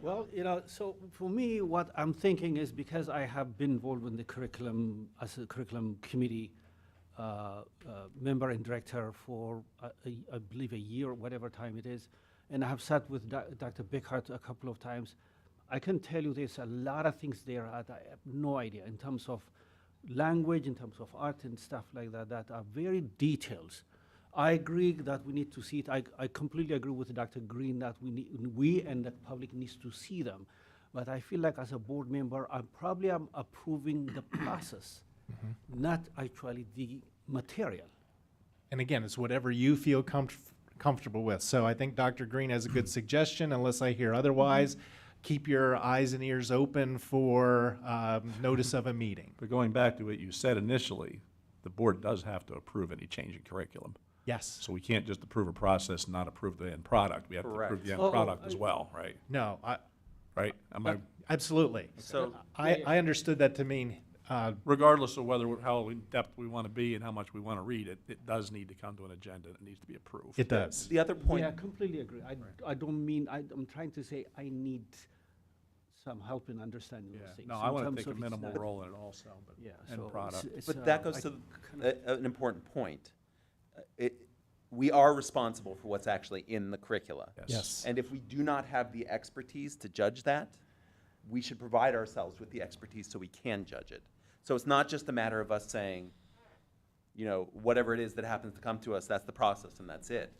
Well, you know, so for me, what I'm thinking is because I have been involved in the curriculum as a curriculum committee member and director for, I believe, a year, whatever time it is, and I have sat with Dr. Bickhart a couple of times. I can tell you there's a lot of things there that I have no idea in terms of language, in terms of art and stuff like that, that are very detailed. I agree that we need to see it. I completely agree with Dr. Green that we and the public needs to see them. But I feel like as a board member, I probably am approving the process, not actually the material. And again, it's whatever you feel comfortable with. So I think Dr. Green has a good suggestion, unless I hear otherwise. Keep your eyes and ears open for notice of a meeting. But going back to what you said initially, the board does have to approve any change in curriculum. Yes. So we can't just approve a process and not approve the end product. We have to approve the end product as well, right? No, Right? absolutely. So I understood that to mean, Regardless of how in depth we want to be and how much we want to read it, it does need to come to an agenda. It needs to be approved. it does. the other point, Yeah, I completely agree. I don't mean, I'm trying to say I need some help in understanding those things. No, in I want terms to take a of it's minimal not- role in it also, but Yeah, end so product. but that goes to an important point. We are responsible for what's actually in the curricula. Yes. And if we do not have the expertise to judge that, we should provide ourselves with the expertise so we can judge it. So it's not just a matter of us saying, you know, whatever it is that happens to come to us, that's the process and that's it.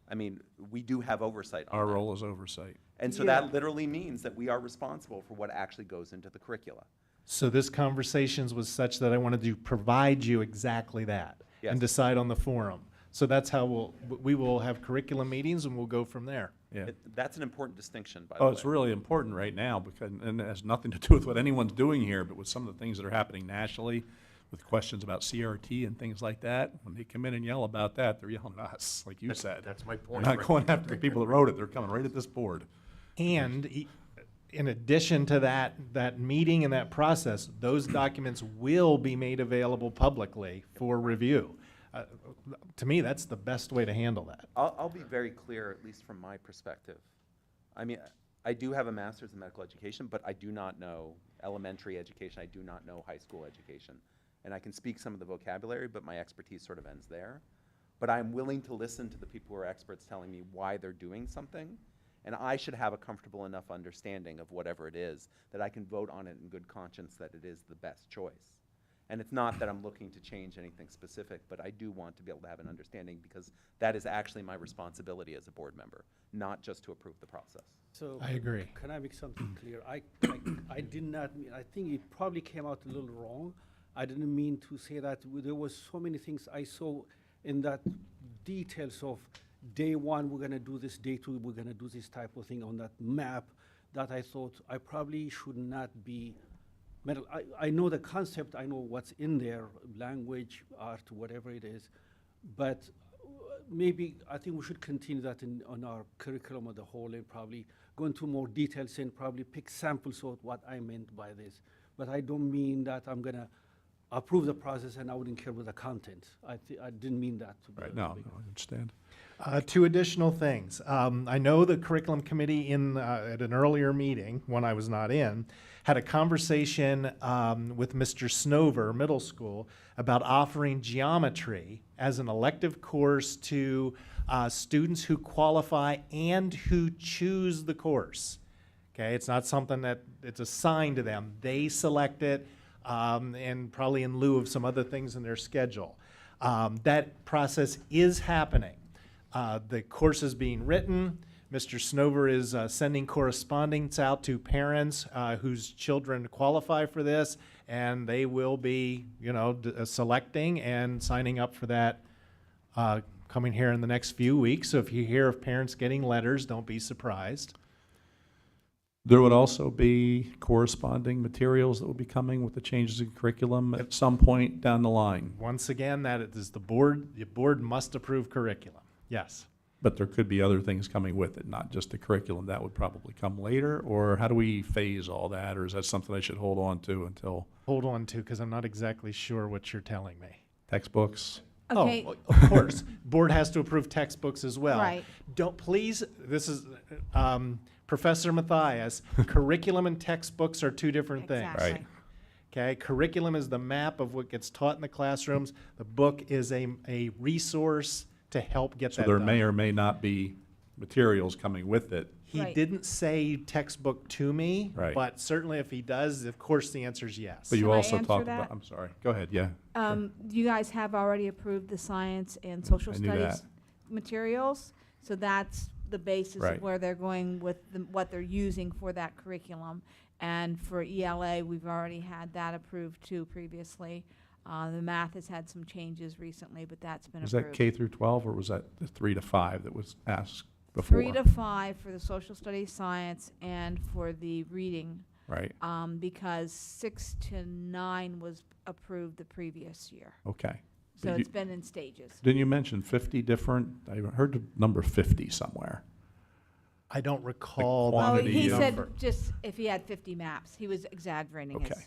I mean, we do have oversight on Our that. role is oversight. And so Yeah. that literally means that we are responsible for what actually goes into the curricula. So this conversations was such that I wanted to provide you exactly that Yes. and decide on the forum. So that's how we will have curriculum meetings and we'll go from there. Yeah. That's an important distinction, by the Oh, way. it's really important right now because, and it has nothing to do with what anyone's doing here, but with some of the things that are happening nationally, with questions about CRT and things like that. When they come in and yell about that, they're yelling at us, like you said. That's my They're point. not going after the people that wrote it. They're coming right at this board. And in addition to that meeting and that process, those documents will be made available publicly for review. To me, that's the best way to handle that. I'll be very clear, at least from my perspective. I mean, I do have a master's in medical education, but I do not know elementary education. I do not know high school education. And I can speak some of the vocabulary, but my expertise sort of ends there. But I'm willing to listen to the people who are experts telling me why they're doing something. And I should have a comfortable enough understanding of whatever it is that I can vote on it in good conscience that it is the best choice. And it's not that I'm looking to change anything specific, but I do want to be able to have an understanding because that is actually my responsibility as a board member, not just to approve the process. So. I agree. Can I make something clear? I did not mean, I think it probably came out a little wrong. I didn't mean to say that. There was so many things I saw in that details of day one, we're gonna do this, day two, we're gonna do this type of thing on that map that I thought I probably should not be I know the concept, I know what's in there, language, art, whatever it is, but maybe I think we should continue that on our curriculum as a whole and probably go into more details and probably pick samples of what I meant by this. But I don't mean that I'm gonna approve the process and I wouldn't care with the content. I didn't mean that to be. Right, no, I understand. Two additional things. I know the curriculum committee at an earlier meeting, one I was not in, had a conversation with Mr. Snover, middle school, about offering geometry as an elective course to students who qualify and who choose the course. Okay, it's not something that it's assigned to them. They select it, and probably in lieu of some other things in their schedule. That process is happening. The course is being written. Mr. Snover is sending correspondence out to parents whose children qualify for this, and they will be, selecting and signing up for that coming here in the next few weeks. So if you hear of parents getting letters, don't be surprised. There would also be corresponding materials that will be coming with the changes in curriculum at some point down the line. Once again, that is the board must approve curriculum. Yes. But there could be other things coming with it, not just the curriculum. That would probably come later, or how do we phase all that, or is that something I should hold on to until Hold on to, because I'm not exactly sure what you're telling me. textbooks? Okay, Oh, of course. Board has to approve textbooks as well. Right. Don't, please, this is Professor Matthias, curriculum and textbooks are two different things. exactly. Right. Okay, curriculum is the map of what gets taught in the classrooms. The book is a resource to help get So that there done. may or may not be materials coming with it. He Right. didn't say textbook to me, Right. but certainly if he does, of course, the answer is yes. But you Can I also answer talked that? about, I'm sorry, go ahead, yeah. You guys have already approved the science and social I knew studies that. materials, so that's the basis Right. of where they're going with what they're using for that curriculum. And for ELA, we've already had that approved too previously. The math has had some changes recently, but that's been Is approved. that K through 12, or was that the 3 to 5 that was asked before? 3 to 5 for the social studies, science, and for the reading, Right, because 6 to 9 was approved the previous year. okay. So But it's been in stages. Didn't you mention 50 different, I heard the number 50 somewhere. I don't recall. Oh, quantity he of- said just if he had 50 maps, he was exaggerating his. Okay.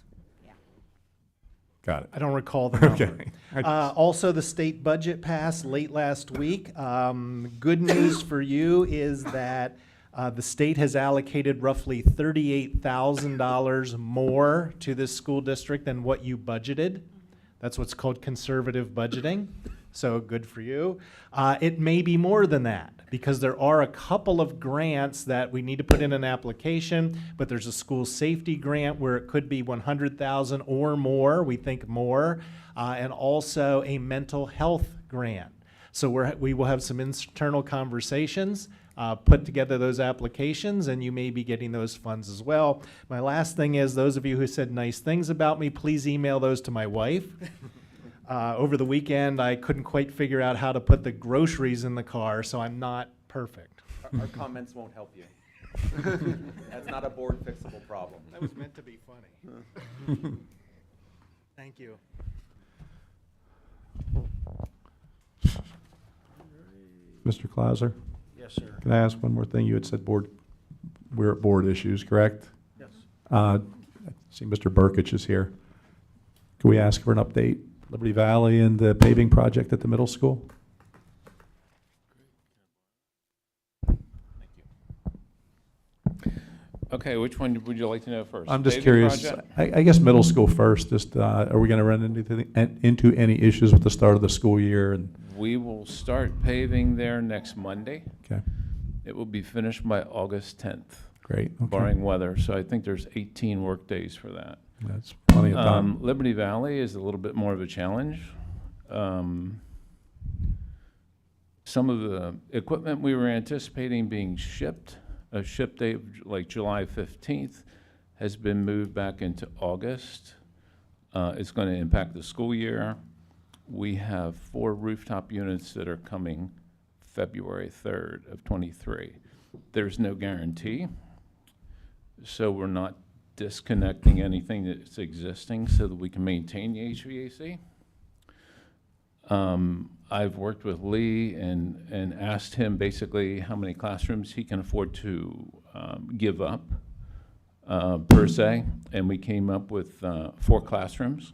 Got it. I don't recall the number. Okay. Also, the state budget passed late last week. Good news for you is that the state has allocated roughly $38,000 more to this school district than what you budgeted. That's what's called conservative budgeting. so good for you. It may be more than that, because there are a couple of grants that we need to put in an application, but there's a school safety grant where it could be 100,000 or more, we think more, and also a mental health grant. So we will have some internal conversations, put together those applications, and you may be getting those funds as well. My last thing is, those of you who said nice things about me, please email those to my wife. Over the weekend, I couldn't quite figure out how to put the groceries in the car, so I'm not perfect. Our comments won't help you. That's not a board fixable problem. That was meant to be funny. Thank you. Mr. Clauser, Yes, sir. can I ask one more thing? You had said we're at board issues, correct? Yes. I see Mr. Burkich is here. Can we ask for an update? Liberty Valley and the paving project at the middle school? Okay, which one would you like to know first? I'm just Paving curious. project? I guess middle school first. Just are we going to run into any issues with the start of the school year? And We will start paving there next Monday. okay, It will be finished by August 10th, great. Okay. barring weather. So I think there's 18 work days for that. That's plenty of time. Liberty Valley is a little bit more of a challenge. Some of the equipment we were anticipating being shipped, a ship date of like July 15th, has been moved back into August. It's going to impact the school year. We have 4 rooftop units that are coming February 3rd of '23. There's no guarantee, so we're not disconnecting anything that's existing so that we can maintain the HVAC. I've worked with Lee and asked him basically how many classrooms he can afford to give up per se, and we came up with 4 classrooms.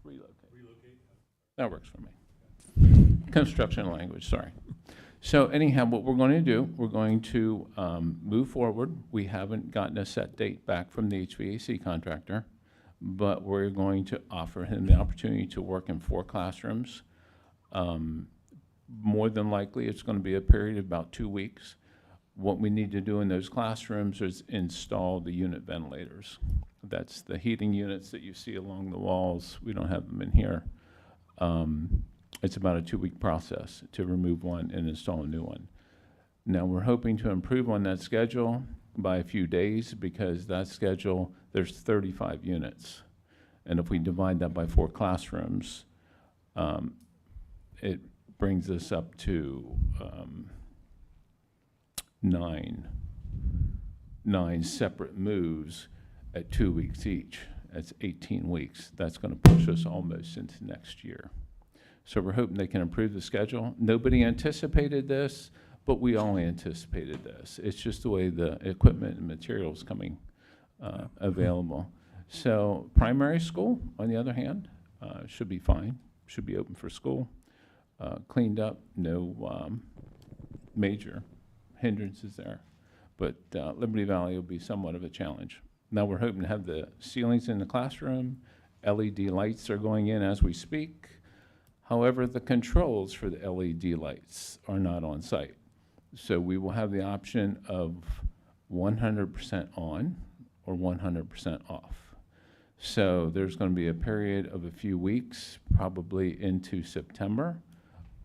Relocate. That works for me. Construction language, sorry. So anyhow, what we're going to do, we're going to move forward. We haven't gotten a set date back from the HVAC contractor, but we're going to offer him the opportunity to work in 4 classrooms. More than likely, it's going to be a period of about 2 weeks. What we need to do in those classrooms is install the unit ventilators. That's the heating units that you see along the walls. We don't have them in here. It's about a 2-week process to remove one and install a new one. Now, we're hoping to improve on that schedule by a few days, because that schedule, there's 35 units. And if we divide that by 4 classrooms, it brings us up to 9 separate moves at 2 weeks each. That's 18 weeks. That's going to push us almost into next year. So we're hoping they can improve the schedule. Nobody anticipated this, but we all anticipated this. It's just the way the equipment and materials coming available. So primary school, on the other hand, should be fine, should be open for school. Cleaned up, no major hindrances there. But Liberty Valley will be somewhat of a challenge. Now we're hoping to have the ceilings in the classroom. LED lights are going in as we speak. However, the controls for the LED lights are not on site. So we will have the option of 100% on or 100% off. So there's going to be a period of a few weeks, probably into September,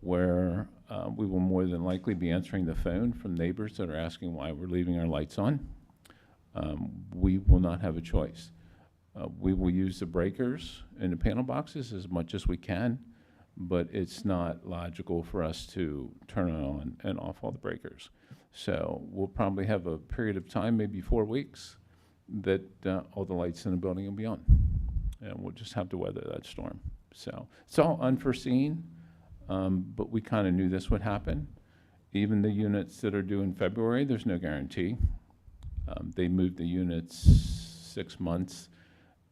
where we will more than likely be answering the phone from neighbors that are asking why we're leaving our lights on. We will not have a choice. We will use the breakers in the panel boxes as much as we can, but it's not logical for us to turn on and off all the breakers. So we'll probably have a period of time, maybe 4 weeks, that all the lights in the building will be on. And we'll just have to weather that storm. So it's all unforeseen, but we kind of knew this would happen. Even the units that are due in February, there's no guarantee. They moved the units 6 months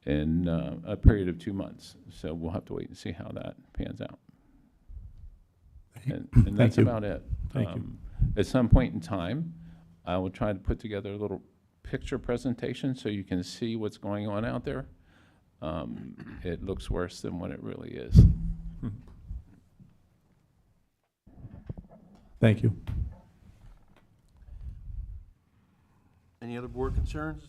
in a period of 2 months. So we'll have to wait and see how that pans out. And that's about it. Thank you. At some point in time, I will try to put together a little picture presentation so you can see what's going on out there. It looks worse than what it really is. Thank you. Any other board concerns?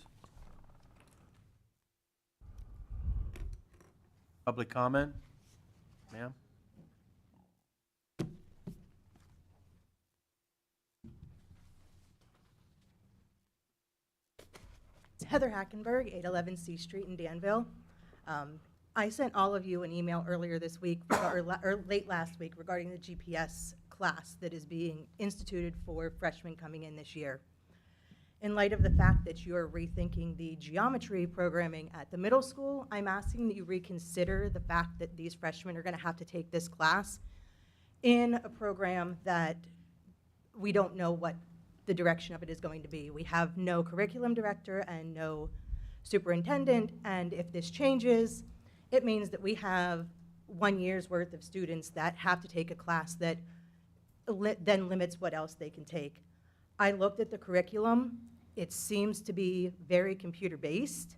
Public comment? Ma'am? It's Heather Hackenberg, 811 C Street in Danville. I sent all of you an email earlier this week, or late last week, regarding the GPS class that is being instituted for freshmen coming in this year. In light of the fact that you are rethinking the geometry programming at the middle school, I'm asking that you reconsider the fact that these freshmen are going to have to take this class in a program that we don't know what the direction of it is going to be. We have no curriculum director and no superintendent, and if this changes, it means that we have 1 year's worth of students that have to take a class that then limits what else they can take. I looked at the curriculum. It seems to be very computer-based.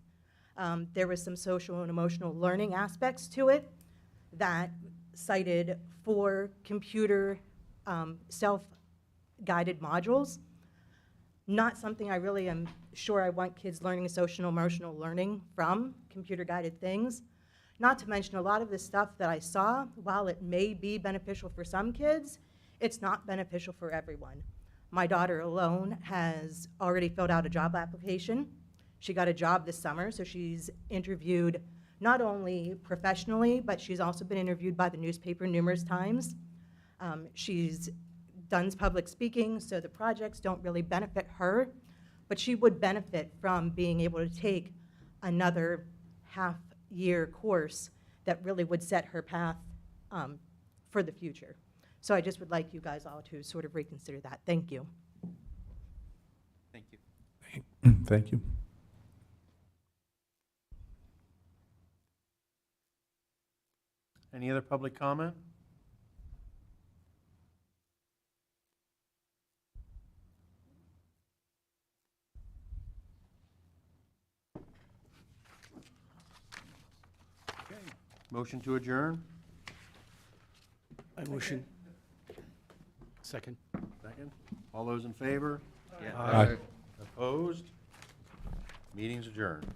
There was some social and emotional learning aspects to it that cited 4 computer self-guided modules. Not something I really am sure I want kids learning social and emotional learning from, computer-guided things. Not to mention a lot of the stuff that I saw, while it may be beneficial for some kids, it's not beneficial for everyone. My daughter alone has already filled out a job application. She got a job this summer, so she's interviewed not only professionally, but she's also been interviewed by the newspaper numerous times. She's done public speaking, so the projects don't really benefit her, but she would benefit from being able to take another half-year course that really would set her path for the future. So I just would like you guys all to sort of reconsider that. Thank you. Thank you. Thank you. Any other public comment? Okay. Motion to adjourn? I motion. Second. Second. All those in favor? Yeah. Aye. Opposed? Meeting's adjourned.